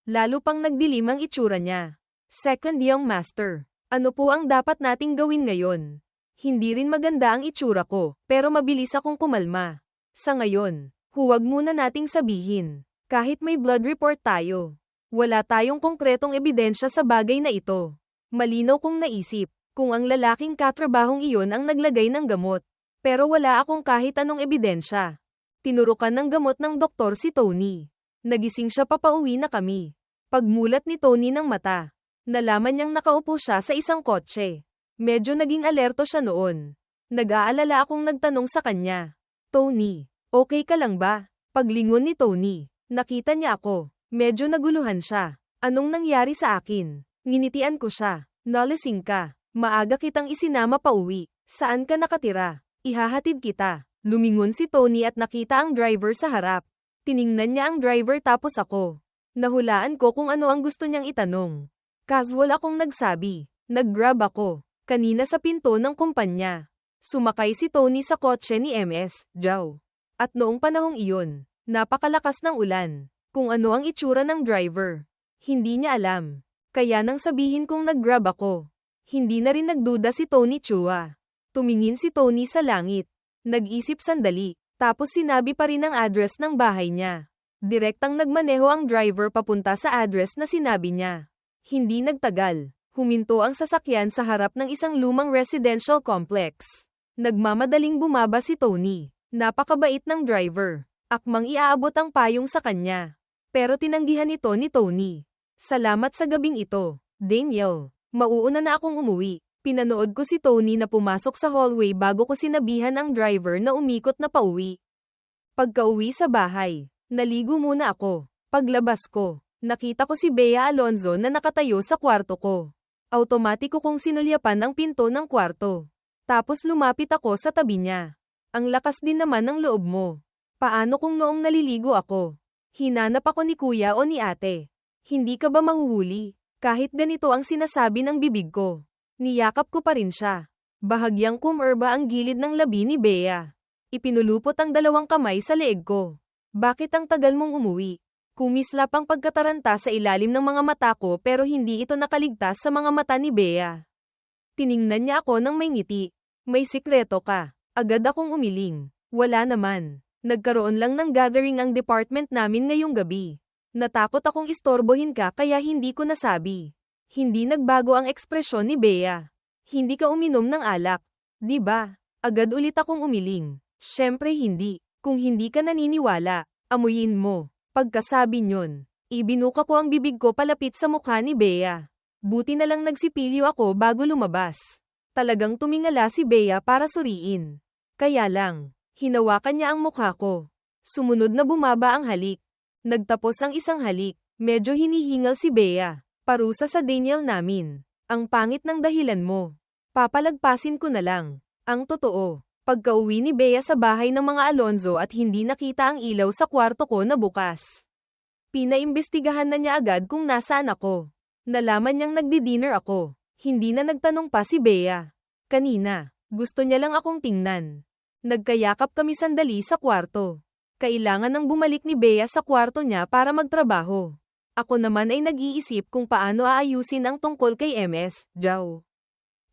Lalo pang nagdilim ang itsura niya. Second young master. Ano po ang dapat nating gawin ngayon? Hindi rin maganda ang itsura ko, pero mabilis akong kumalma. Sa ngayon, huwag muna nating sabihin. Kahit may blood report tayo. Wala tayong konkretong ebidensya sa bagay na ito. Malinaw kong naisip. Kung ang lalaking katrabahong iyon ang naglagay ng gamot. Pero wala akong kahit anong ebidensya. Tinurukan ng gamot ng doktor si Tony. Nagising siya papauwi na kami. Pagmulat ni Tony ng mata, nalaman niyang nakaupo siya sa isang kotse. Medyo naging alerto siya noon. Nag-aalala akong nagtanong sa kanya. Tony, okay ka lang ba? Paglingon ni Tony, nakita niya ako. Medyo naguluhan siya. Anong nangyari sa akin? Nginitian ko siya. Nalasing ka. Maaga kitang isinama pa uwi. Saan ka nakatira? Ihahatid kita. Lumingon si Tony at nakita ang driver sa harap. Tiningnan niya ang driver tapos ako. Nahulaan ko kung ano ang gusto niyang itanong. Casual akong nagsabi. Nag-grab ako. Kanina sa pinto ng kumpanya. Sumakay si Tony sa kotse ni MS, Jow. At noong panahong iyon, napakalakas ng ulan. Kung ano ang itsura ng driver. Hindi niya alam. Kaya nang sabihin kong nag-grab ako. Hindi na rin nagduda si Tony Chua. Tumingin si Tony sa langit. Nag-isip sandali. Tapos sinabi pa rin ang address ng bahay niya. Direktang nagmaneho ang driver papunta sa address na sinabi niya. Hindi nagtagal. Huminto ang sasakyan sa harap ng isang lumang residential complex. Nagmamadaling bumaba si Tony. Napakabait ng driver. Akmang iaabot ang payong sa kanya. Pero tinanggihan ito ni Tony. Salamat sa gabing ito, Daniel. Mauuna na akong umuwi. Pinanood ko si Tony na pumasok sa hallway bago ko sinabihan ang driver na umikot na pauwi. Pagka-uwi sa bahay, naligo muna ako. Paglabas ko, nakita ko si Bea Alonzo na nakatayo sa kwarto ko. Automatiko kong sinulyapan ang pinto ng kwarto. Tapos lumapit ako sa tabi niya. Ang lakas din naman ng loob mo. Paano kung noong naliligo ako? Hinanap ako ni kuya o ni ate. Hindi ka ba mahuhuli? Kahit ganito ang sinasabi ng bibig ko. Niyakap ko pa rin siya. Bahagyang kumerba ang gilid ng labi ni Bea. Ipinulupot ang dalawang kamay sa leeg ko. Bakit ang tagal mong umuwi? Kumislap ang pagkataranta sa ilalim ng mga mata ko pero hindi ito nakaligtas sa mga mata ni Bea. Tiningnan niya ako ng may ngiti. May sikreto ka. Agad akong umiling. Wala naman. Nagkaroon lang ng gathering ang department namin ngayong gabi. Natakot akong istorbohin ka kaya hindi ko nasabi. Hindi nagbago ang ekspresyon ni Bea. Hindi ka uminom ng alak. Di ba? Agad ulit akong umiling. Syempre hindi. Kung hindi ka naniniwala, amuyin mo. Pagkasabi nyon, ibinuka ko ang bibig ko palapit sa mukha ni Bea. Buti na lang nagsipilyo ako bago lumabas. Talagang tumingala si Bea para suriin. Kaya lang, hinawakan niya ang mukha ko. Sumunod na bumaba ang halik. Nagtapos ang isang halik. Medyo hinihingal si Bea. Parusa sa Daniel namin. Ang pangit ng dahilan mo. Papalagpasin ko na lang. Ang totoo. Pagka-uwi ni Bea sa bahay ng mga Alonzo at hindi nakita ang ilaw sa kwarto ko na bukas. Pinaimbestigahan na niya agad kung nasaan ako. Nalaman niyang nagdi-dinner ako. Hindi na nagtanong pa si Bea. Kanina, gusto niya lang akong tingnan. Nagkayakap kami sandali sa kwarto. Kailangan nang bumalik ni Bea sa kwarto niya para magtrabaho. Ako naman ay nag-iisip kung paano aayusin ang tungkol kay MS, Jow.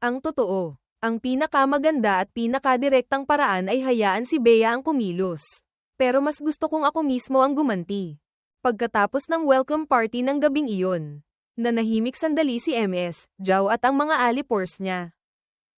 Ang totoo. Ang pinakamaganda at pinakadirektang paraan ay hayaan si Bea ang kumilos. Pero mas gusto kong ako mismo ang gumanti. Pagkatapos ng welcome party ng gabing iyon, nanahimik sandali si MS, Jow at ang mga alipors niya.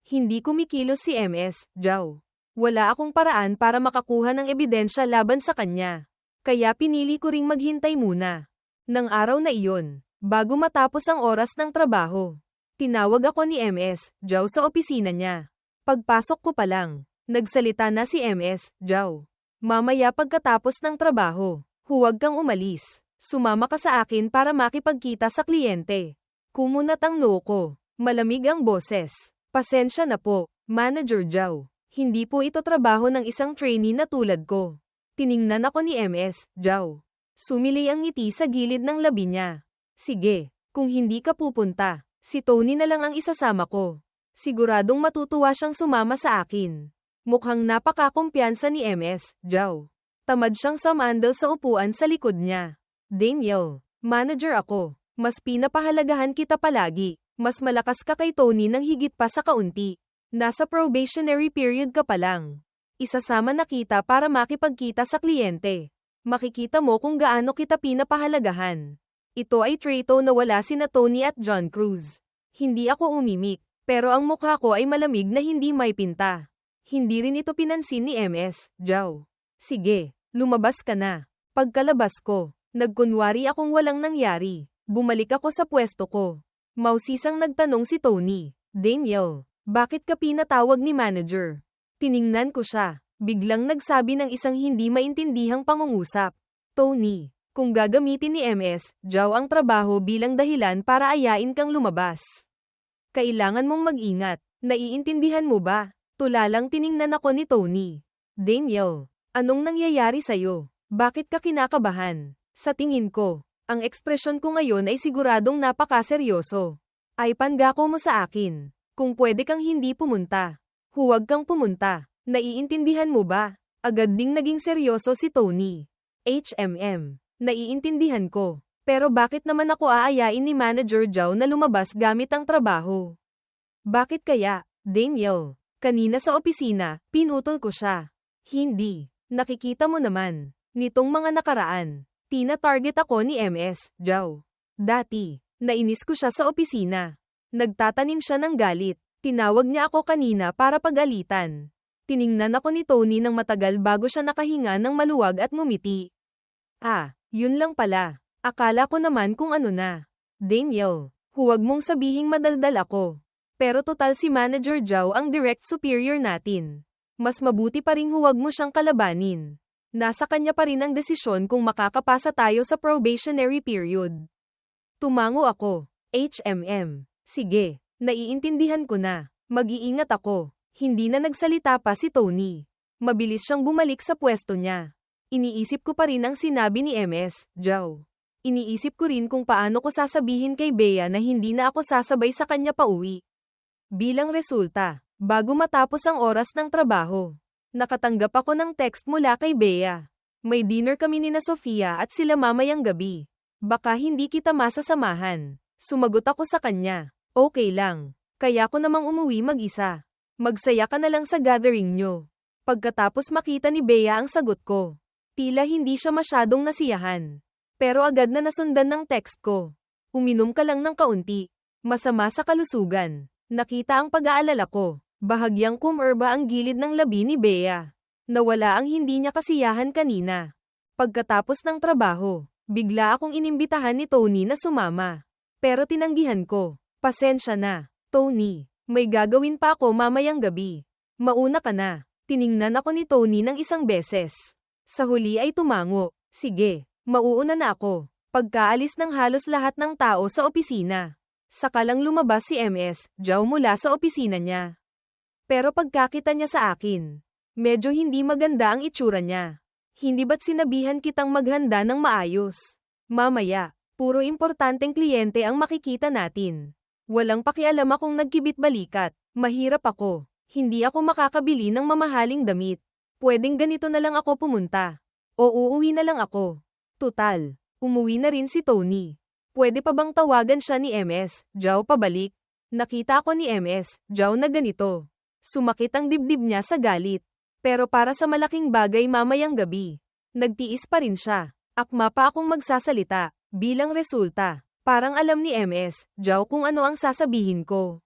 Hindi kumikilos si MS, Jow. Wala akong paraan para makakuha ng ebidensya laban sa kanya. Kaya pinili ko ring maghintay muna. Nang araw na iyon, bago matapos ang oras ng trabaho. Tinawag ako ni MS, Jow sa opisina niya. Pagpasok ko pa lang, nagsalita na si MS, Jow. Mamaya pagkatapos ng trabaho, huwag kang umalis. Sumama ka sa akin para makipagkita sa kliyente. Kumunat ang noo ko. Malamig ang boses. Pasensya na po, Manager Jow. Hindi po ito trabaho ng isang trainee na tulad ko. Tiningnan ako ni MS, Jow. Sumilay ang ngiti sa gilid ng labi niya. Sige, kung hindi ka pupunta. Si Tony na lang ang isasama ko. Siguradong matutuwa siyang sumama sa akin. Mukhang napakakumpiyansa ni MS, Jow. Tamad siyang sumandal sa upuan sa likod niya. Daniel, manager ako. Mas pinapahalagahan kita palagi. Mas malakas ka kay Tony nang higit pa sa kaunti. Nasa probationary period ka pa lang. Isasama na kita para makipagkita sa kliyente. Makikita mo kung gaano kita pinapahalagahan. Ito ay treto na wala sina Tony at John Cruz. Hindi ako umimik, pero ang mukha ko ay malamig na hindi may pinta. Hindi rin ito pinansin ni MS, Jow. Sige, lumabas ka na. Pagkalabas ko, nagkunwari akong walang nangyari. Bumalik ako sa pwesto ko. Mausisang nagtanong si Tony, Daniel, bakit ka pinatawag ni manager? Tiningnan ko siya. Biglang nagsabi ng isang hindi maintindihang pangungusap. Tony, kung gagamitin ni MS, Zhao ang trabaho bilang dahilan para ayain kang lumabas. Kailangan mong mag-ingat. Naiintindihan mo ba? Tulalang tiningnan ako ni Tony. Daniel, anong nangyayari sa'yo? Bakit ka kinakabahan? Sa tingin ko, ang ekspresyon ko ngayon ay siguradong napakaseryoso. Ay pangako mo sa akin. Kung pwede kang hindi pumunta. Huwag kang pumunta. Naiintindihan mo ba? Agad ding naging seryoso si Tony. Naiintindihan ko. Pero bakit naman ako aayain ni Manager Zhao na lumabas gamit ang trabaho? Bakit kaya, Daniel? Kanina sa opisina, pinutol ko siya. Hindi. Nakikita mo naman. Nitong mga nakaraan, tina-target ako ni MS, Zhao. Dati, nainis ko siya sa opisina. Nagtatanim siya ng galit. Tinawag niya ako kanina para pagalitan. Tiningnan ako ni Tony ng matagal bago siya nakahinga ng maluwag at ngumiti. Yun lang pala. Akala ko naman kung ano na. Daniel, huwag mong sabihing madaldal ako. Pero total si Manager Zhao ang direct superior natin. Mas mabuti pa ring huwag mo siyang kalabanin. Nasa kanya pa rin ang desisyon kung makakapasa tayo sa probationary period. Tumango ako. Sige, naiintindihan ko na. Mag-iingat ako. Hindi na nagsalita pa si Tony. Mabilis siyang bumalik sa pwesto niya. Iniisip ko pa rin ang sinabi ni MS, Zhao. Iniisip ko rin kung paano ko sasabihin kay Bea na hindi na ako sasabay sa kanya pauwi. Bilang resulta, bago matapos ang oras ng trabaho, nakatanggap ako ng text mula kay Bea. May dinner kami ni na Sofia at sila mamayang gabi. Baka hindi kita masasamahan. Sumagot ako sa kanya. Okay lang. Kaya ko namang umuwi mag-isa. Magsaya ka na lang sa gathering nyo. Pagkatapos makita ni Bea ang sagot ko. Tila hindi siya masyadong nasiyahan. Pero agad na nasundan ng text ko. Uminom ka lang ng kaunti. Masama sa kalusugan. Nakita ang pag-aalala ko. Bahagyang kumerba ang gilid ng labi ni Bea. Nawala ang hindi niya kasiyahan kanina. Pagkatapos ng trabaho, bigla akong inimbitahan ni Tony na sumama. Pero tinanggihan ko. Pasensya na, Tony. May gagawin pa ako mamayang gabi. Mauna ka na. Tiningnan ako ni Tony ng isang beses. Sa huli ay tumango. Sige, mauuna na ako. Pagkaalis ng halos lahat ng tao sa opisina. Saka lang lumabas si MS, Zhao mula sa opisina niya. Pero pagkakita niya sa akin, medyo hindi maganda ang itsura niya. Hindi ba't sinabihan kitang maghanda ng maayos? Mamaya, puro importanteng kliyente ang makikita natin. Walang pakialam akong nagkibit-balikat. Mahirap ako. Hindi ako makakabili ng mamahaling damit. Pwedeng ganito na lang ako pumunta. O uuwi na lang ako. Tutal, umuwi na rin si Tony. Pwede pa bang tawagan siya ni MS, Zhao pabalik? Nakita ko ni MS, Zhao na ganito. Sumakit ang dibdib niya sa galit. Pero para sa malaking bagay mamayang gabi, nagtiis pa rin siya. Akma pa akong magsasalita. Bilang resulta, parang alam ni MS, Zhao kung ano ang sasabihin ko.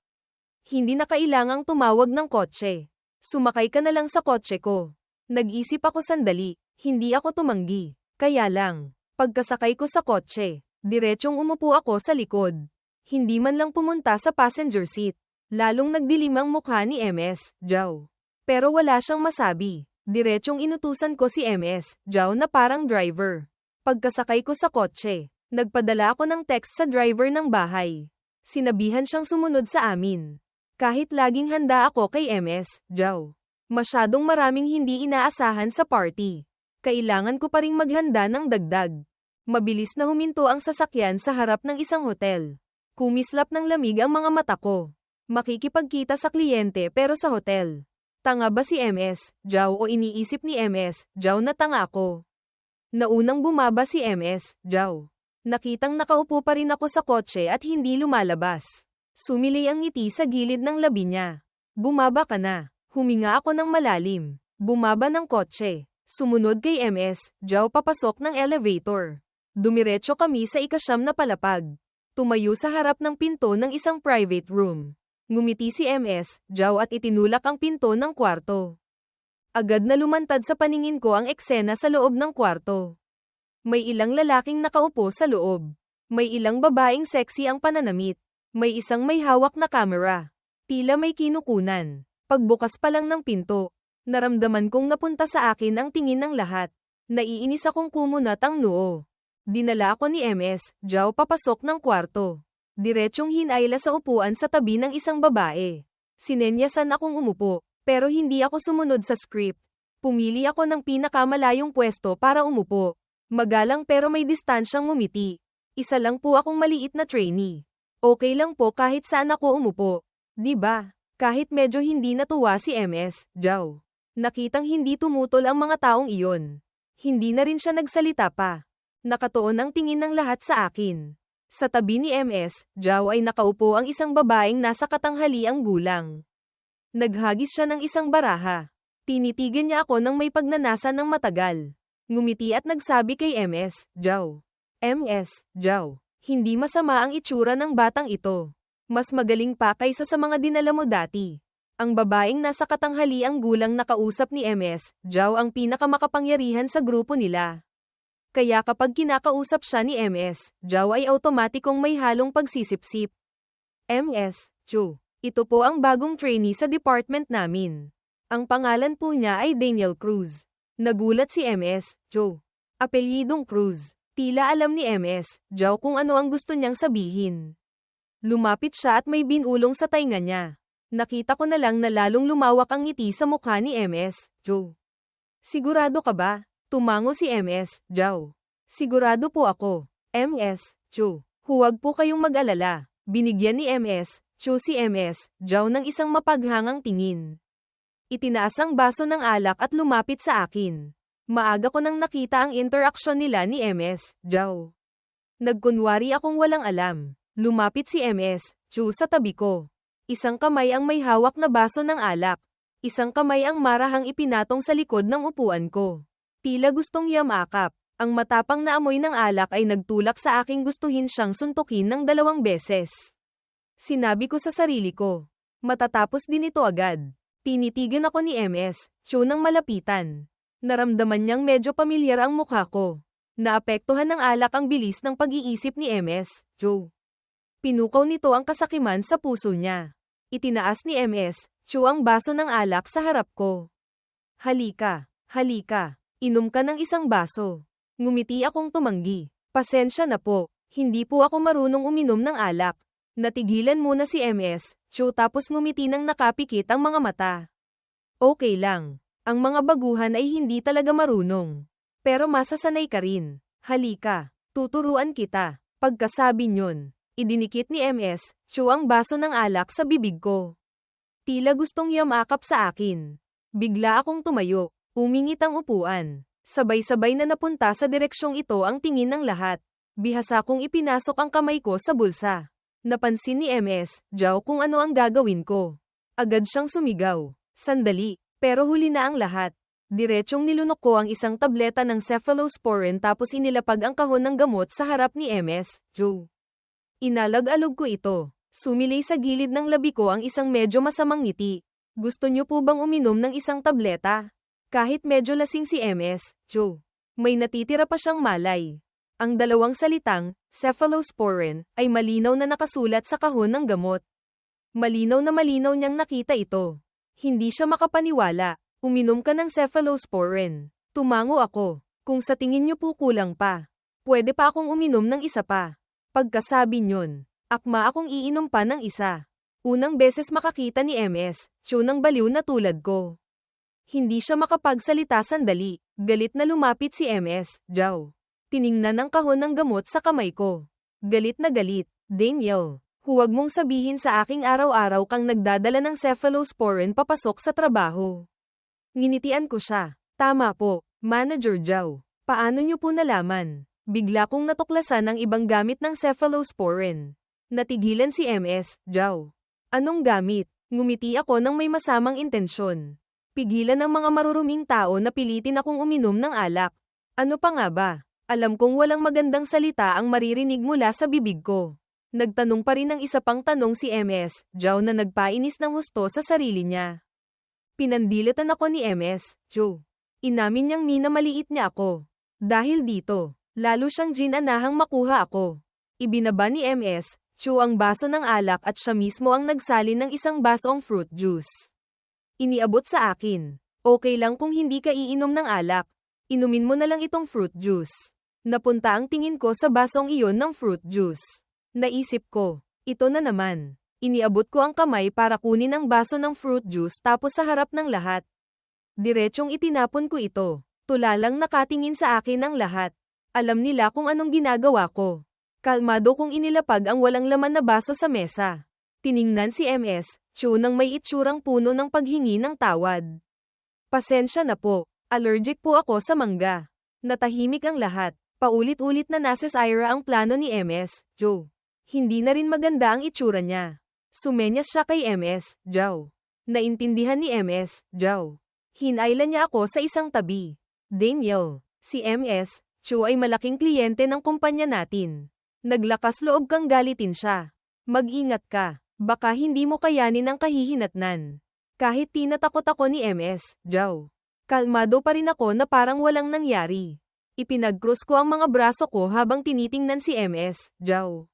Hindi na kailangang tumawag ng kotse. Sumakay ka na lang sa kotse ko. Nag-isip ako sandali, hindi ako tumanggi. Kaya lang, pagkasakay ko sa kotse, diretsong umupo ako sa likod. Hindi man lang pumunta sa passenger seat. Lalong nagdilim ang mukha ni MS, Zhao. Pero wala siyang masabi. Diretsong inutusan ko si MS, Zhao na parang driver. Pagkasakay ko sa kotse, nagpadala ako ng text sa driver ng bahay. Sinabihan siyang sumunod sa amin. Kahit laging handa ako kay MS, Zhao. Masyadong maraming hindi inaasahan sa party. Kailangan ko pa ring maghanda ng dagdag. Mabilis na huminto ang sasakyan sa harap ng isang hotel. Kumislap ng lamig ang mga mata ko. Makikipagkita sa kliyente pero sa hotel. Tanga ba si MS, Zhao o iniisip ni MS, Zhao na tanga ako? Naunang bumaba si MS, Zhao. Nakitang nakaupo pa rin ako sa kotse at hindi lumalabas. Sumili ang ngiti sa gilid ng labi niya. Bumaba ka na. Huminga ako ng malalim. Bumaba ng kotse. Sumunod kay MS, Zhao papasok ng elevator. Dumiretso kami sa ika-9 na palapag. Tumayo sa harap ng pinto ng isang private room. Ngumiti si MS, Zhao at itinulak ang pinto ng kwarto. Agad na lumantad sa paningin ko ang eksena sa loob ng kwarto. May ilang lalaking nakaupo sa loob. May ilang babaeng sexy ang pananamit. May isang may hawak na kamera. Tila may kinukunan. Pagbukas pa lang ng pinto, Naramdaman kong napunta sa akin ang tingin ng lahat. Naiinis akong kumunat ang noo. Dinala ako ni MS, Zhao papasok ng kwarto. Diretsyong hinayla sa upuan sa tabi ng isang babae. Sinenyasan akong umupo, pero hindi ako sumunod sa script. Pumili ako ng pinakamalayong pwesto para umupo. Magalang pero may distansyang ngumiti. Isa lang po akong maliit na trainee. Okay lang po kahit saan ako umupo. Di ba? Kahit medyo hindi natuwa si MS, Zhao. Nakitang hindi tumutol ang mga taong iyon. Hindi na rin siya nagsalita pa. Nakatuon ang tingin ng lahat sa akin. Sa tabi ni MS, Zhao ay nakaupo ang isang babaeng nasa katanghaliang gulang. Naghagis siya ng isang baraha. Tinitigan niya ako nang may pagnanasa ng matagal. Ngumiti at nagsabi kay MS, Zhao. MS, Zhao. Hindi masama ang itsura ng batang ito. Mas magaling pa kaysa sa mga dinala mo dati. Ang babaeng nasa katanghaliang gulang na kausap ni MS, Zhao ang pinakamakapangyarihan sa grupo nila. Kaya kapag kinakausap siya ni MS, Zhao ay automatikong may halong pagsisipsip. MS, Zhao. Ito po ang bagong trainee sa department namin. Ang pangalan po niya ay Daniel Cruz. Nagulat si MS, Zhao. Apelyidong Cruz. Tila alam ni MS, Zhao kung ano ang gusto niyang sabihin. Lumapit siya at may binulong sa tainga niya. Nakita ko na lang na lalong lumawak ang ngiti sa mukha ni MS, Zhao. Sigurado ka ba? Tumango si MS, Zhao. Sigurado po ako. MS, Zhao. Huwag po kayong mag-alala. Binigyan ni MS, Zhao si MS, Zhao ng isang mapaghangang tingin. Itinaas ang baso ng alak at lumapit sa akin. Maaga ko nang nakita ang interaksyon nila ni MS, Zhao. Nagkunwari akong walang alam. Lumapit si MS, Zhao sa tabi ko. Isang kamay ang may hawak na baso ng alak. Isang kamay ang marahang ipinatong sa likod ng upuan ko. Tila gustong yamakap. Ang matapang na amoy ng alak ay nagtulak sa aking gustuhin siyang suntukin ng 2 beses. Sinabi ko sa sarili ko. Matatapos din ito agad. Tinitigan ako ni MS, Zhao nang malapitan. Naramdaman niyang medyo pamilyar ang mukha ko. Naapektuhan ng alak ang bilis ng pag-iisip ni MS, Zhao. Pinukaw nito ang kasakiman sa puso niya. Itinaas ni MS, Zhao ang baso ng alak sa harap ko. Halika, halika, inom ka ng isang baso. Ngumiti akong tumanggi. Pasensya na po, hindi po ako marunong uminom ng alak. Natigilan muna si MS, Zhao tapos ngumiti nang nakapikit ang mga mata. Okay lang, ang mga baguhan ay hindi talaga marunong. Pero masasanay ka rin. Halika, tuturuan kita. Pagkasabi niyon, idinikit ni MS, Zhao ang baso ng alak sa bibig ko. Tila gustong yamakap sa akin. Bigla akong tumayo, umingit ang upuan. Sabay-sabay na napunta sa direksyong ito ang tingin ng lahat. Bihasa kong ipinasok ang kamay ko sa bulsa. Napansin ni MS, Zhao kung ano ang gagawin ko. Agad siyang sumigaw. Sandali, pero huli na ang lahat. Diretsyong nilunok ko ang isang tableta ng cephalosporin tapos inilapag ang kahon ng gamot sa harap ni MS, Zhao. Inalag-alog ko ito. Sumilay sa gilid ng labi ko ang isang medyo masamang ngiti. Gusto niyo po bang uminom ng isang tableta? Kahit medyo lasing si MS, Zhao. May natitira pa siyang malay. Ang 2 salitang, cephalosporin, ay malinaw na nakasulat sa kahon ng gamot. Malinaw na malinaw niyang nakita ito. Hindi siya makapaniwala. Uminom ka ng cephalosporin. Tumango ako. Kung sa tingin niyo po kulang pa, pwede pa akong uminom ng isa pa. Pagkasabi niyon, akma akong iinom pa ng isa. Unang beses makakita ni MS, Zhao ng baliw na tulad ko. Hindi siya makapagsalita sandali. Galit na lumapit si MS, Zhao. Tiningnan ang kahon ng gamot sa kamay ko. Galit na galit. Daniel, huwag mong sabihin sa aking araw-araw kang nagdadala ng cephalosporin papasok sa trabaho. Nginitian ko siya. Tama po, Manager Zhao. Paano niyo po nalaman? Bigla kong natuklasan ang ibang gamit ng cephalosporin. Natigilan si MS, Zhao. Anong gamit? Ngumiti ako nang may masamang intensyon. Pigilan ng mga maruruming tao na pilitin akong uminom ng alak. Ano pa nga ba? Alam kong walang magandang salita ang maririnig mula sa bibig ko. Nagtanong pa rin ng isa pang tanong si MS, Zhao na nagpainis ng husto sa sarili niya. Pinandilitan ako ni MS, Zhao. Inamin niyang minamaliit niya ako. Dahil dito, lalo siyang ginanahang makuha ako. Ibinaba ni MS, Zhao ang baso ng alak at siya mismo ang nagsalin ng isang basong fruit juice. Iniabot sa akin. Okay lang kung hindi ka iinom ng alak. Inumin mo na lang itong fruit juice. Napunta ang tingin ko sa basong iyon ng fruit juice. Naisip ko, ito na naman. Iniabot ko ang kamay para kunin ang baso ng fruit juice tapos sa harap ng lahat. Diretsyong itinapon ko ito. Tulalang nakatingin sa akin ang lahat. Alam nila kung anong ginagawa ko. Kalmado kong inilapag ang walang laman na baso sa mesa. Tiningnan si MS, Chu nang may itsurang puno ng paghingi ng tawad. Pasensya na po, allergic po ako sa mangga. Natahimik ang lahat. Paulit-ulit na nasa Ira ang plano ni MS, Joe. Hindi na rin maganda ang itsura niya. Sumenyas siya kay MS, Joe. Naintindihan ni MS, Joe. Hinailan niya ako sa isang tabi. Daniel, si MS, Chu ay malaking kliyente ng kumpanya natin. Naglakas loob kang galitin siya. Mag-ingat ka, baka hindi mo kayanin ang kahihinatnan. Kahit tinatakot ako ni MS, Joe. Kalmado pa rin ako na parang walang nangyari. Ipinag-cross ko ang mga braso ko habang tinitingnan si MS, Joe.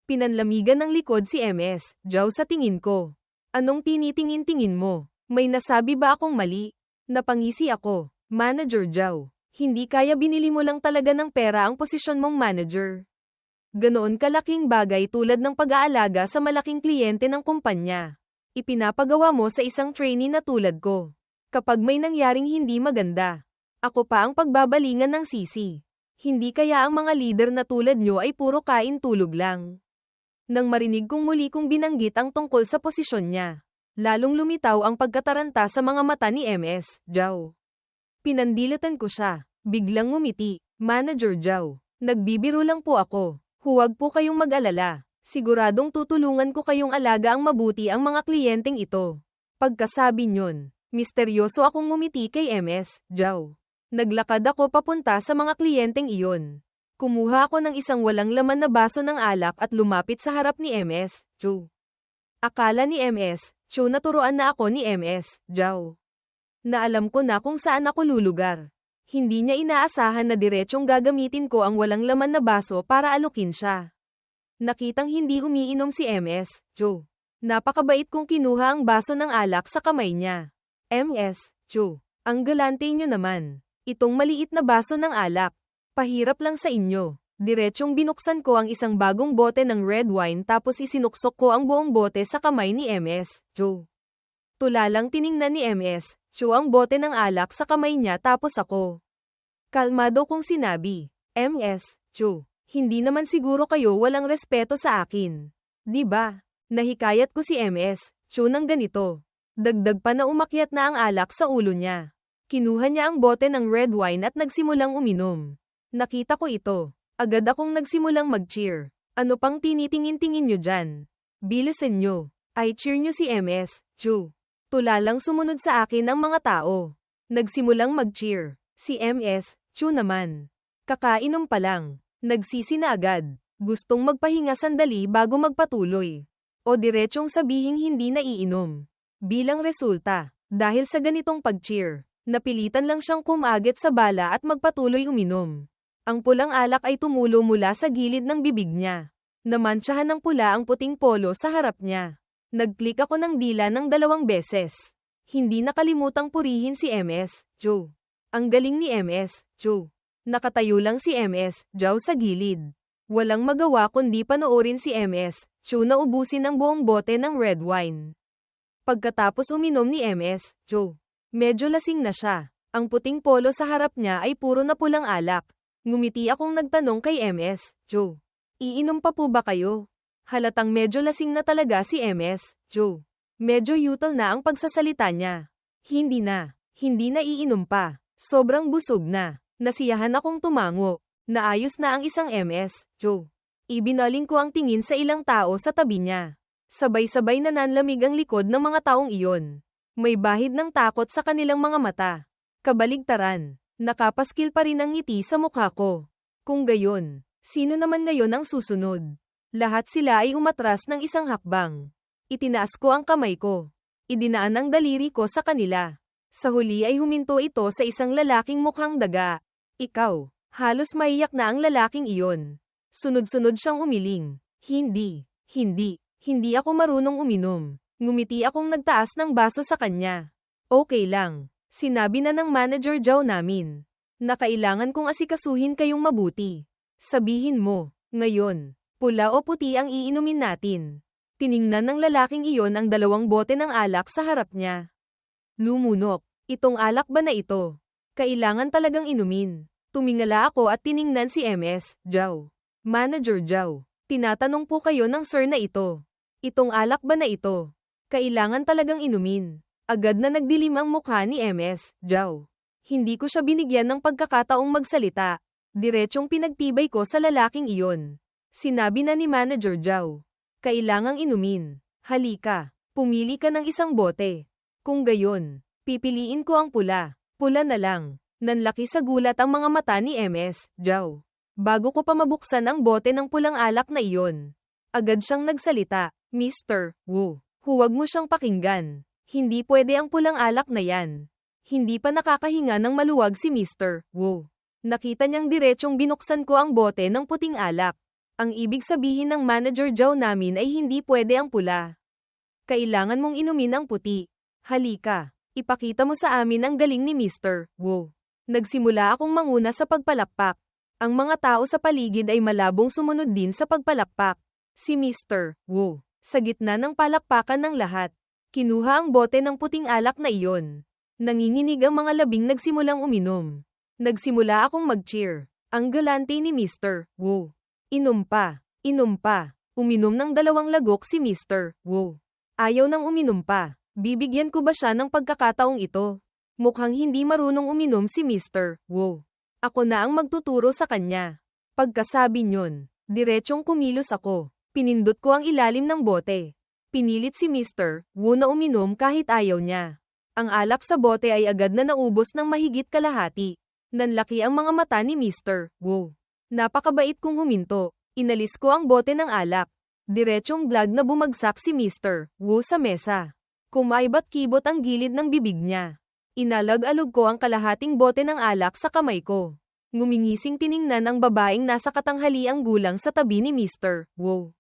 Pinanlamigan ng likod si MS, Joe sa tingin ko. Anong tinitingin-tingin mo? May nasabi ba akong mali? Napangisi ako. Manager Joe. Hindi kaya binili mo lang talaga ng pera ang posisyon mong manager. Ganoon kalaking bagay tulad ng pag-aalaga sa malaking kliyente ng kumpanya. Ipinapagawa mo sa isang trainee na tulad ko. Kapag may nangyaring hindi maganda, ako pa ang pagbabalingan ng sisi. Hindi kaya ang mga leader na tulad nyo ay puro kain-tulog lang. Nang marinig kong muli kong binanggit ang tungkol sa posisyon niya, lalong lumitaw ang pagkataranta sa mga mata ni MS, Joe. Pinandilatan ko siya. Biglang ngumiti. Manager Joe. Nagbibiro lang po ako. Huwag po kayong mag-alala. Siguradong tutulungan ko kayong alaga ang mabuti ang mga kliyenteng ito. Pagkasabi nyon, misteryoso akong ngumiti kay MS, Joe. Naglakad ako papunta sa mga kliyenteng iyon. Kumuha ako ng isang walang laman na baso ng alak at lumapit sa harap ni MS, Joe. Akala ni MS, Joe naturuan na ako ni MS, Joe. Na alam ko na kung saan ako lulugar. Hindi niya inaasahan na diretsyong gagamitin ko ang walang laman na baso para alukin siya. Nakitang hindi umiinom si MS, Joe. Napakabait kong kinuha ang baso ng alak sa kamay niya. MS, Joe, ang galante niyo naman. Itong maliit na baso ng alak. Pahirap lang sa inyo. Diretsyong binuksan ko ang isang bagong bote ng red wine tapos isinuksok ko ang buong bote sa kamay ni MS, Joe. Tulalang tiningnan ni MS, Joe ang bote ng alak sa kamay niya tapos ako. Kalmado kong sinabi, MS, Joe, hindi naman siguro kayo walang respeto sa akin. Di ba? Nahikayat ko si MS, Joe ng ganito. Dagdag pa na umakyat na ang alak sa ulo niya. Kinuha niya ang bote ng red wine at nagsimulang uminom. Nakita ko ito. Agad akong nagsimulang mag-cheer. Ano pang tinitingin-tingin nyo dyan? Bilisan nyo. I cheer nyo si MS, Joe. Tulalang sumunod sa akin ang mga tao. Nagsimulang mag-cheer. Si MS, Joe naman. Kakainom pa lang. Nagsisi na agad. Gustong magpahinga sandali bago magpatuloy. O diretsyong sabihing hindi na iinom. Bilang resulta, dahil sa ganitong pag-cheer, napilitan lang siyang kumagit sa bala at magpatuloy uminom. Ang pulang alak ay tumulo mula sa gilid ng bibig niya. Namantsahan ng pula ang puting polo sa harap niya. Nag-click ako ng dila ng 2 beses. Hindi nakalimutang purihin si MS, Joe. Ang galing ni MS, Joe. Nakatayo lang si MS, Joe sa gilid. Walang magawa kundi panoorin si MS, Joe na ubusin ang buong bote ng red wine. Pagkatapos uminom ni MS, Joe, medyo lasing na siya. Ang puting polo sa harap niya ay puro na pulang alak. Ngumiti akong nagtanong kay MS, Joe. Iinom pa po ba kayo? Halatang medyo lasing na talaga si MS, Joe. Medyo yutal na ang pagsasalita niya. Hindi na iinom pa. Sobrang busog na. Nasiyahan akong tumango. Naayos na ang isang MS, Joe. Ibinaling ko ang tingin sa ilang tao sa tabi niya. Sabay-sabay na nanlamig ang likod ng mga taong iyon. May bahid ng takot sa kanilang mga mata. Kabaligtaran. Nakapaskil pa rin ang ngiti sa mukha ko. Kung gayon, sino naman ngayon ang susunod? Lahat sila ay umatras ng isang hakbang. Itinaas ko ang kamay ko. Idinaan ang daliri ko sa kanila. Sa huli ay huminto ito sa isang lalaking mukhang daga. Ikaw. Halos maiyak na ang lalaking iyon. Sunod-sunod siyang umiling. Hindi ako marunong uminom. Ngumiti akong nagtaas ng baso sa kanya. Okay lang. Sinabi na ng manager Zhao namin na kailangan kong asikasuhin kayong mabuti. Sabihin mo, ngayon, pula o puti ang iinumin natin. Tiningnan ng lalaking iyon ang 2 bote ng alak sa harap niya. Lumunok, itong alak ba na ito? Kailangan talagang inumin. Tumingala ako at tiningnan si MS, Zhao. Manager Zhao, tinatanong po kayo ng sir na ito. Itong alak ba na ito? Kailangan talagang inumin. Agad na nagdilim ang mukha ni MS, Zhao. Hindi ko siya binigyan ng pagkakataong magsalita. Diretsong pinagtibay ko sa lalaking iyon. Sinabi na ni Manager Zhao. Kailangang inumin. Halika, pumili ka ng isang bote. Kung gayon, pipiliin ko ang pula. Pula na lang. Nanlaki sa gulat ang mga mata ni MS, Zhao. Bago ko pa mabuksan ang bote ng pulang alak na iyon. Agad siyang nagsalita, Mr. Wu, huwag mo siyang pakinggan. Hindi pwede ang pulang alak na yan. Hindi pa nakakahinga ng maluwag si Mr. Wu. Nakita niyang diretsong binuksan ko ang bote ng puting alak. Ang ibig sabihin ng manager Zhao namin ay hindi pwede ang pula. Kailangan mong inumin ang puti. Halika, ipakita mo sa amin ang galing ni Mr. Wu. Nagsimula akong manguna sa pagpalakpak. Ang mga tao sa paligid ay malabong sumunod din sa pagpalakpak. Si Mr. Wu, sa gitna ng palakpakan ng lahat, kinuha ang bote ng puting alak na iyon. Nanginginig ang mga labing nagsimulang uminom. Nagsimula akong mag-cheer. Ang galante ni Mr. Wu. Inom pa. Uminom ng 2 lagok si Mr. Wu. Ayaw nang uminom pa. Bibigyan ko ba siya ng pagkakataong ito? Mukhang hindi marunong uminom si Mr. Wu. Ako na ang magtuturo sa kanya. Pagkasabi niyon, diretsong kumilos ako. Pinindot ko ang ilalim ng bote. Pinilit si Mr. Wu na uminom kahit ayaw niya. Ang alak sa bote ay agad na naubos ng mahigit kalahati. Nanlaki ang mga mata ni Mr. Wu. Napakabait kong huminto. Inalis ko ang bote ng alak. Diretsong blag na bumagsak si Mr. Wu sa mesa. Kumaibat-kibot ang gilid ng bibig niya. Inalag-alog ko ang kalahating bote ng alak sa kamay ko. Ngumingising tiningnan ang babaeng nasa katanghaliang gulang sa tabi ni Mr. Wu.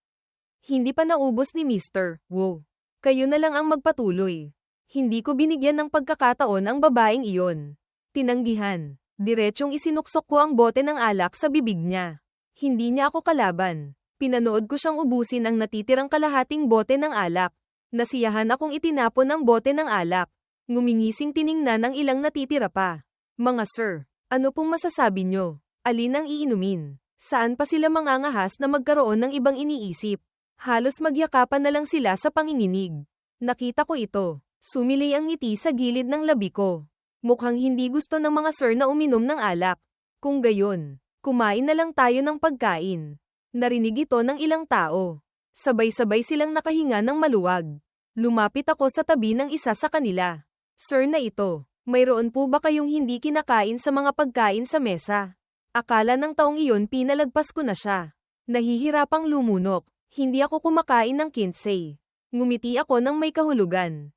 Hindi pa naubos ni Mr. Wu. Kayo na lang ang magpatuloy. Hindi ko binigyan ng pagkakataon ang babaeng iyon. Tinanggihan. Diretsong isinuksok ko ang bote ng alak sa bibig niya. Hindi niya ako kalaban. Pinanood ko siyang ubusin ang natitirang kalahating bote ng alak. Nasiyahan akong itinapon ang bote ng alak. Ngumingising tiningnan ang ilang natitira pa. Mga sir, ano pong masasabi nyo? Alin ang iinumin? Saan pa sila mangangahas na magkaroon ng ibang iniisip? Halos magyakapan na lang sila sa panginginig. Nakita ko ito. Sumilay ang ngiti sa gilid ng labi ko. Mukhang hindi gusto ng mga sir na uminom ng alak. Kung gayon, kumain na lang tayo ng pagkain. Narinig ito ng ilang tao. Sabay-sabay silang nakahinga ng maluwag. Lumapit ako sa tabi ng isa sa kanila. Sir na ito, mayroon po ba kayong hindi kinakain sa mga pagkain sa mesa? Akala ng taong iyon pinalagpas ko na siya. Nahihirapang lumunok. Hindi ako kumakain ng kinsey. Ngumiti ako ng may kahulugan.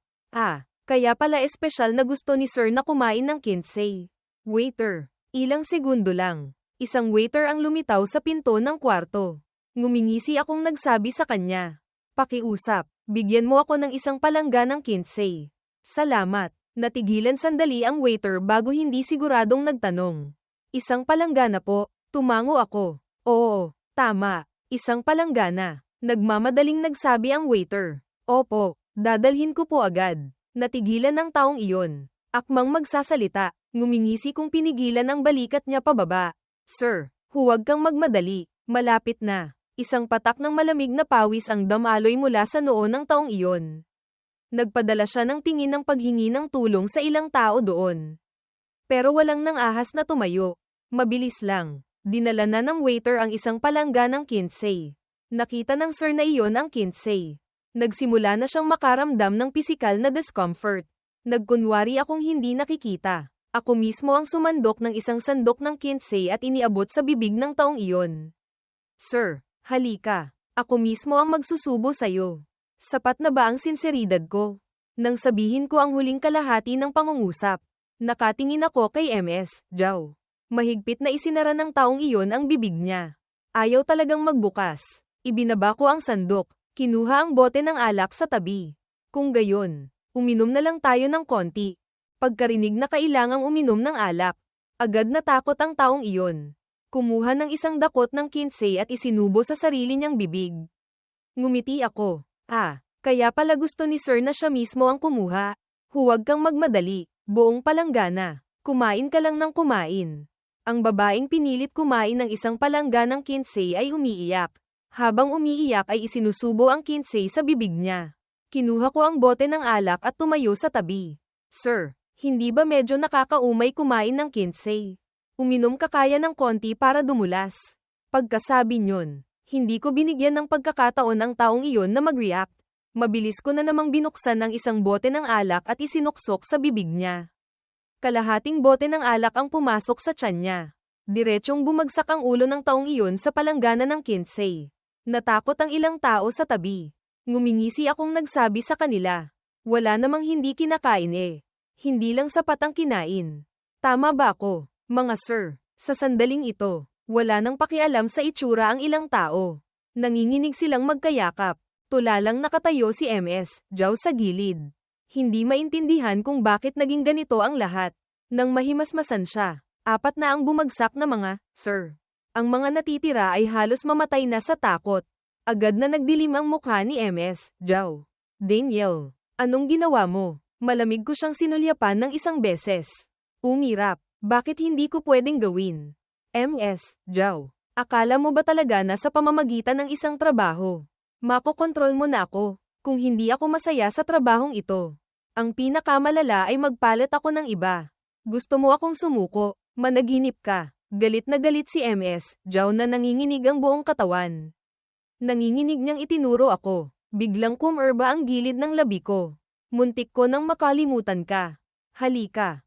Kaya pala espesyal na gusto ni sir na kumain ng kinsey. Waiter, ilang segundo lang. Isang waiter ang lumitaw sa pinto ng kwarto. Ngumingisi akong nagsabi sa kanya. Pakiusap, bigyan mo ako ng isang palangga ng kinsey. Salamat. Natigilan sandali ang waiter bago hindi siguradong nagtanong. Isang palangga na po, tumango ako. Oo, tama. Isang palangga na. Nagmamadaling nagsabi ang waiter. Opo, dadalhin ko po agad. Natigilan ng taong iyon. Akmang magsasalita, ngumingisi kong pinigilan ang balikat niya pababa. Sir, huwag kang magmadali. Malapit na. Isang patak ng malamig na pawis ang damaloy mula sa noo ng taong iyon. Nagpadala siya ng tingin ng paghingi ng tulong sa ilang tao doon. Pero walang nang ahas na tumayo. Mabilis lang. Dinala na ng waiter ang isang palangga ng kinsey. Nakita ng sir na iyon ang kinsey. Nagsimula na siyang makaramdam ng pisikal na discomfort. Nagkunwari akong hindi nakikita. Ako mismo ang sumandok ng isang sandok ng kinsey at iniabot sa bibig ng taong iyon. Sir, halika. Ako mismo ang magsusubo sa'yo. Sapat na ba ang sinseridad ko? Nang sabihin ko ang huling kalahati ng pangungusap, nakatingin ako kay MS, Zhao. Mahigpit na isinara ng taong iyon ang bibig niya. Ayaw talagang magbukas. Ibinaba ko ang sandok. Kinuha ang bote ng alak sa tabi. Kung gayon, uminom na lang tayo ng konti. Pagkarinig na kailangang uminom ng alak, agad natakot ang taong iyon. Kumuha ng isang dakot ng kinsey at isinubo sa sarili niyang bibig. Ngumiti ako. Kaya pala gusto ni Sir na siya mismo ang kumuha. Huwag kang magmadali, buong palanggana. Kumain ka lang ng kumain. Ang babaeng pinilit kumain ng isang palangganang kinsey ay umiiyak. Habang umiiyak ay isinusubo ang kinsey sa bibig niya. Kinuha ko ang bote ng alak at tumayo sa tabi. Sir, hindi ba medyo nakakaumay kumain ng kinsey? Uminom ka kaya ng konti para dumulas. Pagkasabi niyon, hindi ko binigyan ng pagkakataon ang taong iyon na mag-react. Mabilis ko na namang binuksan ang isang bote ng alak at isinuksok sa bibig niya. Kalahating bote ng alak ang pumasok sa tiyan niya. Diretsyong bumagsak ang ulo ng taong iyon sa palanggana ng kinsey. Natakot ang ilang tao sa tabi. Ngumingisi akong nagsabi sa kanila. Wala namang hindi kinakain Hindi lang sapat ang kinain. Tama ba ako, mga sir? Sa sandaling ito, wala nang pakialam sa itsura ang ilang tao. Nanginginig silang magkayakap. Tulalang nakatayo si MS, Zhao sa gilid. Hindi maintindihan kung bakit naging ganito ang lahat. Nang mahimasmasan siya, 4 na ang bumagsak na mga, sir. Ang mga natitira ay halos mamatay na sa takot. Agad na nagdilim ang mukha ni MS, Zhao. Daniel, anong ginawa mo? Malamig ko siyang sinulyapan ng isang beses. Umirap, bakit hindi ko pwedeng gawin? MS, Zhao, akala mo ba talaga na sa pamamagitan ng isang trabaho? Makokontrol mo na ako, kung hindi ako masaya sa trabahong ito. Ang pinakamalala ay magpalit ako ng iba. Gusto mo akong sumuko, managinip ka. Galit na galit si MS, Zhao na nanginginig ang buong katawan. Nanginginig niyang itinuro ako. Biglang kumerba ang gilid ng labi ko. Muntik ko nang makalimutan ka. Halika,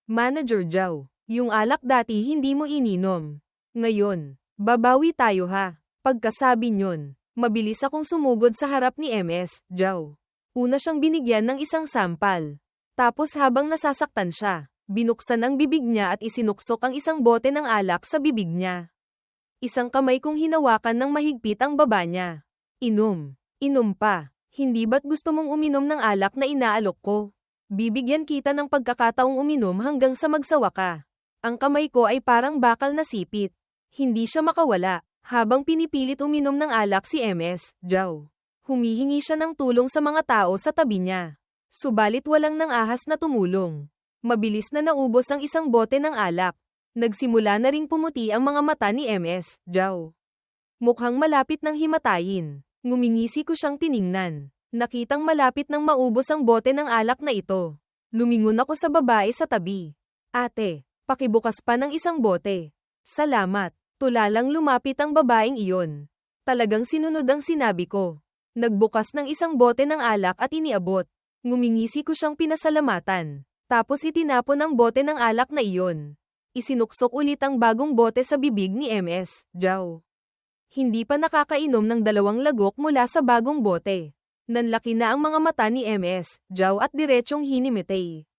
Manager Zhao. Yung alak dati hindi mo ininom. Ngayon, babawi tayo ha. Pagkasabi niyon, mabilis akong sumugod sa harap ni MS, Zhao. Una siyang binigyan ng isang sampal. Tapos habang nasasaktan siya, binuksan ang bibig niya at isinuksok ang isang bote ng alak sa bibig niya. Isang kamay kong hinawakan ng mahigpit ang baba niya. Inom pa. Hindi ba't gusto mong uminom ng alak na inaalok ko? Bibigyan kita ng pagkakataong uminom hanggang sa magsawa ka. Ang kamay ko ay parang bakal na sipit. Hindi siya makawala, habang pinipilit uminom ng alak si MS, Zhao. Humihingi siya ng tulong sa mga tao sa tabi niya. Subalit walang nang-ahas na tumulong. Mabilis na naubos ang isang bote ng alak. Nagsimula na ring pumuti ang mga mata ni MS, Zhao. Mukhang malapit ng himatayin. Ngumingisi ko siyang tiningnan. Nakitang malapit nang maubos ang bote ng alak na ito. Lumingon ako sa babae sa tabi. Ate, pakibukas pa ng isang bote. Salamat. Tulalang lumapit ang babaeng iyon. Talagang sinunod ang sinabi ko. Nagbukas ng isang bote ng alak at iniabot. Ngumingisi ko siyang pinasalamatan. Tapos itinapon ang bote ng alak na iyon. Isinuksok ulit ang bagong bote sa bibig ni MS, Zhao. Hindi pa nakakainom ng 2 lagok mula sa bagong bote. Nanlaki na ang mga mata ni MS, Zhao at diretsyong hinimitay.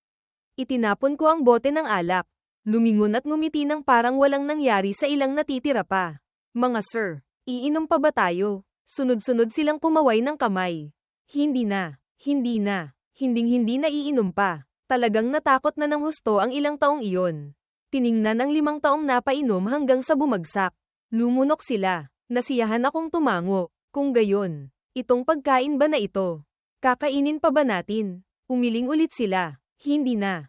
Itinapon ko ang bote ng alak. Lumingon at ngumiti ng parang walang nangyari sa ilang natitira pa. Mga sir, iinom pa ba tayo? Sunod-sunod silang kumaway ng kamay. Hindi na, hinding-hindi na iinom pa. Talagang natakot na ng husto ang ilang taong iyon. Tiningnan ang 5 taong napainom hanggang sa bumagsak. Lumunok sila. Nasiyahan akong tumango. Kung gayon, itong pagkain ba na ito? Kakainin pa ba natin? Umiling ulit sila. Hindi na,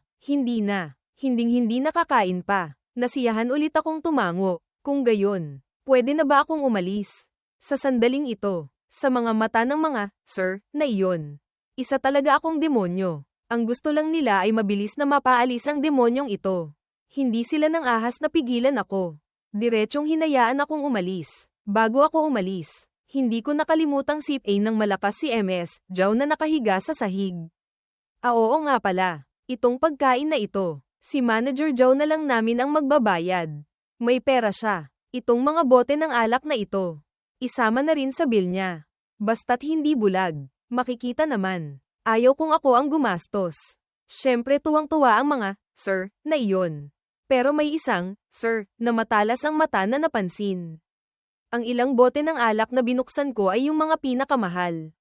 hinding-hindi nakakain pa. Nasiyahan ulit akong tumango. Kung gayon, pwede na ba akong umalis? Sa sandaling ito, sa mga mata ng mga, sir, na iyon. Isa talaga akong demonyo. Ang gusto lang nila ay mabilis na mapaalis ang demonyong ito. Hindi sila nang ahas na pigilan ako. Diretsyong hinayaan akong umalis. Bago ako umalis, hindi ko nakalimutang sipin ng malakas si MS, Zhao na nakahiga sa sahig. Oo nga pala, itong pagkain na ito, si Manager Zhao na lang namin ang magbabayad. May pera siya. Itong mga bote ng alak na ito. Isama na rin sa bill niya. Basta't hindi bulag. Makikita naman. Ayaw kung ako ang gumastos. Siyempre tuwang-tuwa ang mga, sir, na iyon. Pero may isang, sir, na matalas ang mata na napansin. Ang ilang bote ng alak na binuksan ko ay yung mga pinakamahal.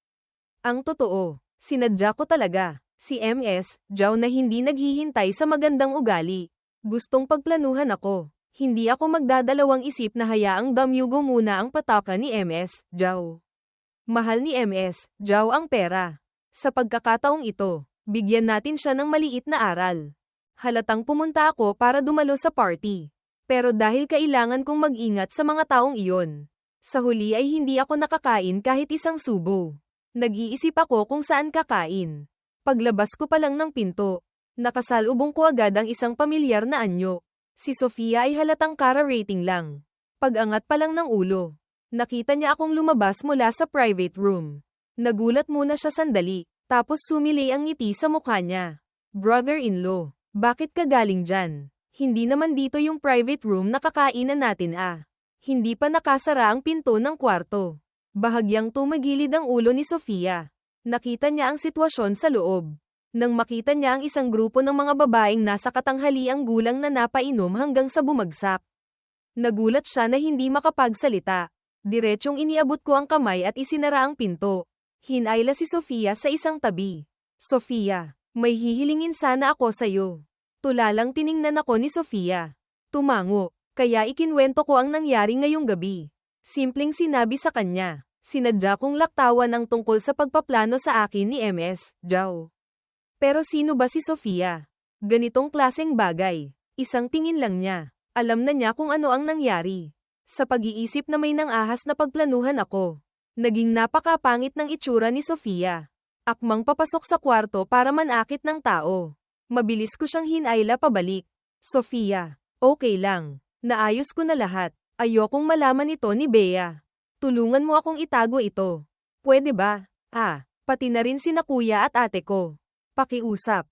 Ang totoo, sinadya ko talaga. Si MS, Zhao na hindi naghihintay sa magandang ugali. Gustong pagplanuhan ako. Hindi ako magdadalawang isip na hayaang damyugo muna ang pataka ni MS, Zhao. Mahal ni MS, Zhao ang pera. Sa pagkakataong ito, bigyan natin siya ng maliit na aral. Halatang pumunta ako para dumalo sa party. Pero dahil kailangan kong mag-ingat sa mga taong iyon, sa huli ay hindi ako nakakain kahit isang subo. Nag-iisip ako kung saan kakain. Paglabas ko pa lang ng pinto, nakasalubong ko agad ang isang pamilyar na anyo. Si Sofia ay halatang kara-rating lang. Pag-angat pa lang ng ulo, nakita niya akong lumabas mula sa private room. Nagulat muna siya sandali, tapos sumilay ang ngiti sa mukha niya. Brother-in-law, bakit ka galing dyan? Hindi naman dito yung private room na kakainan natin ah. Hindi pa nakasara ang pinto ng kwarto. Bahagyang tumagilid ang ulo ni Sofia. Nakita niya ang sitwasyon sa loob. Nang makita niya ang isang grupo ng mga babaeng nasa katanghaliang gulang na napainom hanggang sa bumagsak. Nagulat siya na hindi makapagsalita. Diretsyong iniabot ko ang kamay at isinara ang pinto. Hinayla si Sofia sa isang tabi. Sofia, may hihilingin sana ako sa'yo. Tulalang tiningnan ako ni Sofia. Tumango, kaya ikinwento ko ang nangyari ngayong gabi. Simpleng sinabi sa kanya. Sinadya kong laktawan ang tungkol sa pagpaplano sa akin ni MS, Zhao. Pero sino ba si Sofia? Ganitong klaseng bagay. Isang tingin lang niya. Alam na niya kung ano ang nangyari. Sa pag-iisip na may nang-ahas na pagplanuhan ako. Naging napakapangit ng itsura ni Sofia. Akmang papasok sa kwarto para manakit ng tao. Mabilis ko siyang hinayla pabalik. Sofia, okay lang. Naayos ko na lahat. Ayokong malaman ito ni Bea. Tulungan mo akong itago ito. Pwede ba? Pati na rin sina kuya at ate ko. Pakiusap.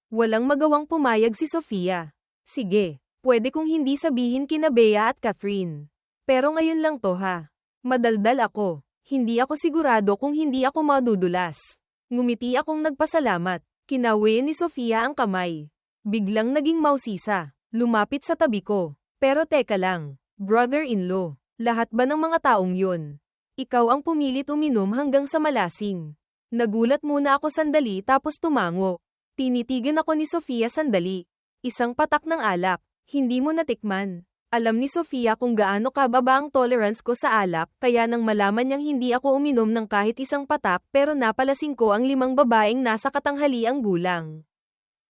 Walang magawang pumayag si Sofia. Sige, pwede kong hindi sabihin kina Bea at Catherine. Pero ngayon lang to ha. Madaldal ako. Hindi ako sigurado kung hindi ako madudulas. Ngumiti akong nagpasalamat. Kinawi ni Sofia ang kamay. Biglang naging mausisa. Lumapit sa tabi ko. Pero teka lang, brother-in-law. Lahat ba ng mga taong yun? Ikaw ang pumilit uminom hanggang sa malasing. Nagulat muna ako sandali tapos tumango. Tinitigan ako ni Sofia sandali. Isang patak ng alak. Hindi mo natikman. Alam ni Sofia kung gaano kababa ang tolerance ko sa alak, kaya nang malaman niyang hindi ako uminom ng kahit isang patak pero napalasing ko ang 5 babaeng nasa katanghaliang gulang.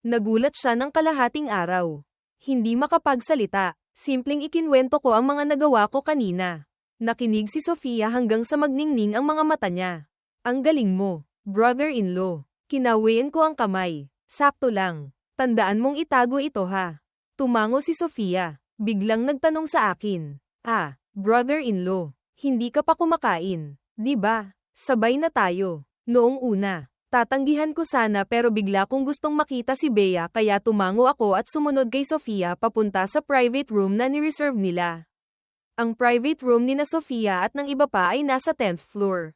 Nagulat siya ng kalahating araw. Hindi makapagsalita. Simpleng ikinwento ko ang mga nagawa ko kanina. Nakinig si Sofia hanggang sa magningning ang mga mata niya. Ang galing mo, brother-in-law. Kinawian ko ang kamay. Sakto lang. Tandaan mong itago ito ha. Tumango si Sofia. Biglang nagtanong sa akin. Brother-in-law. Hindi ka pa kumakain, di ba? Sabay na tayo. Noong una. Tatanggihan ko sana pero bigla kong gustong makita si Bea kaya tumango ako at sumunod kay Sofia papunta sa private room na ni-reserve nila. Ang private room ni na Sofia at ng iba pa ay nasa 10th floor.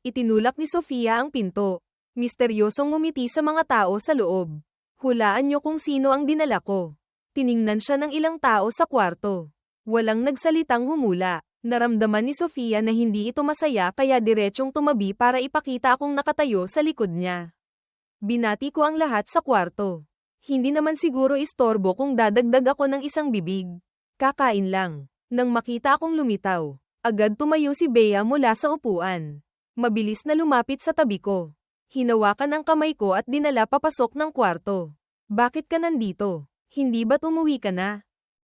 Itinulak ni Sofia ang pinto. Misteryosong ngumiti sa mga tao sa loob. Hulaan niyo kung sino ang dinala ko. Tiningnan siya ng ilang tao sa kwarto. Walang nagsalitang humula. Naramdaman ni Sofia na hindi ito masaya kaya diretsyong tumabi para ipakita akong nakatayo sa likod niya. Binati ko ang lahat sa kwarto. Hindi naman siguro istorbo kung dadagdag ako ng isang bibig. Kakain lang. Nang makita akong lumitaw, agad tumayo si Bea mula sa upuan. Mabilis na lumapit sa tabi ko. Hinawakan ang kamay ko at dinala papasok ng kwarto. Bakit ka nandito? Hindi ba't umuwi ka na?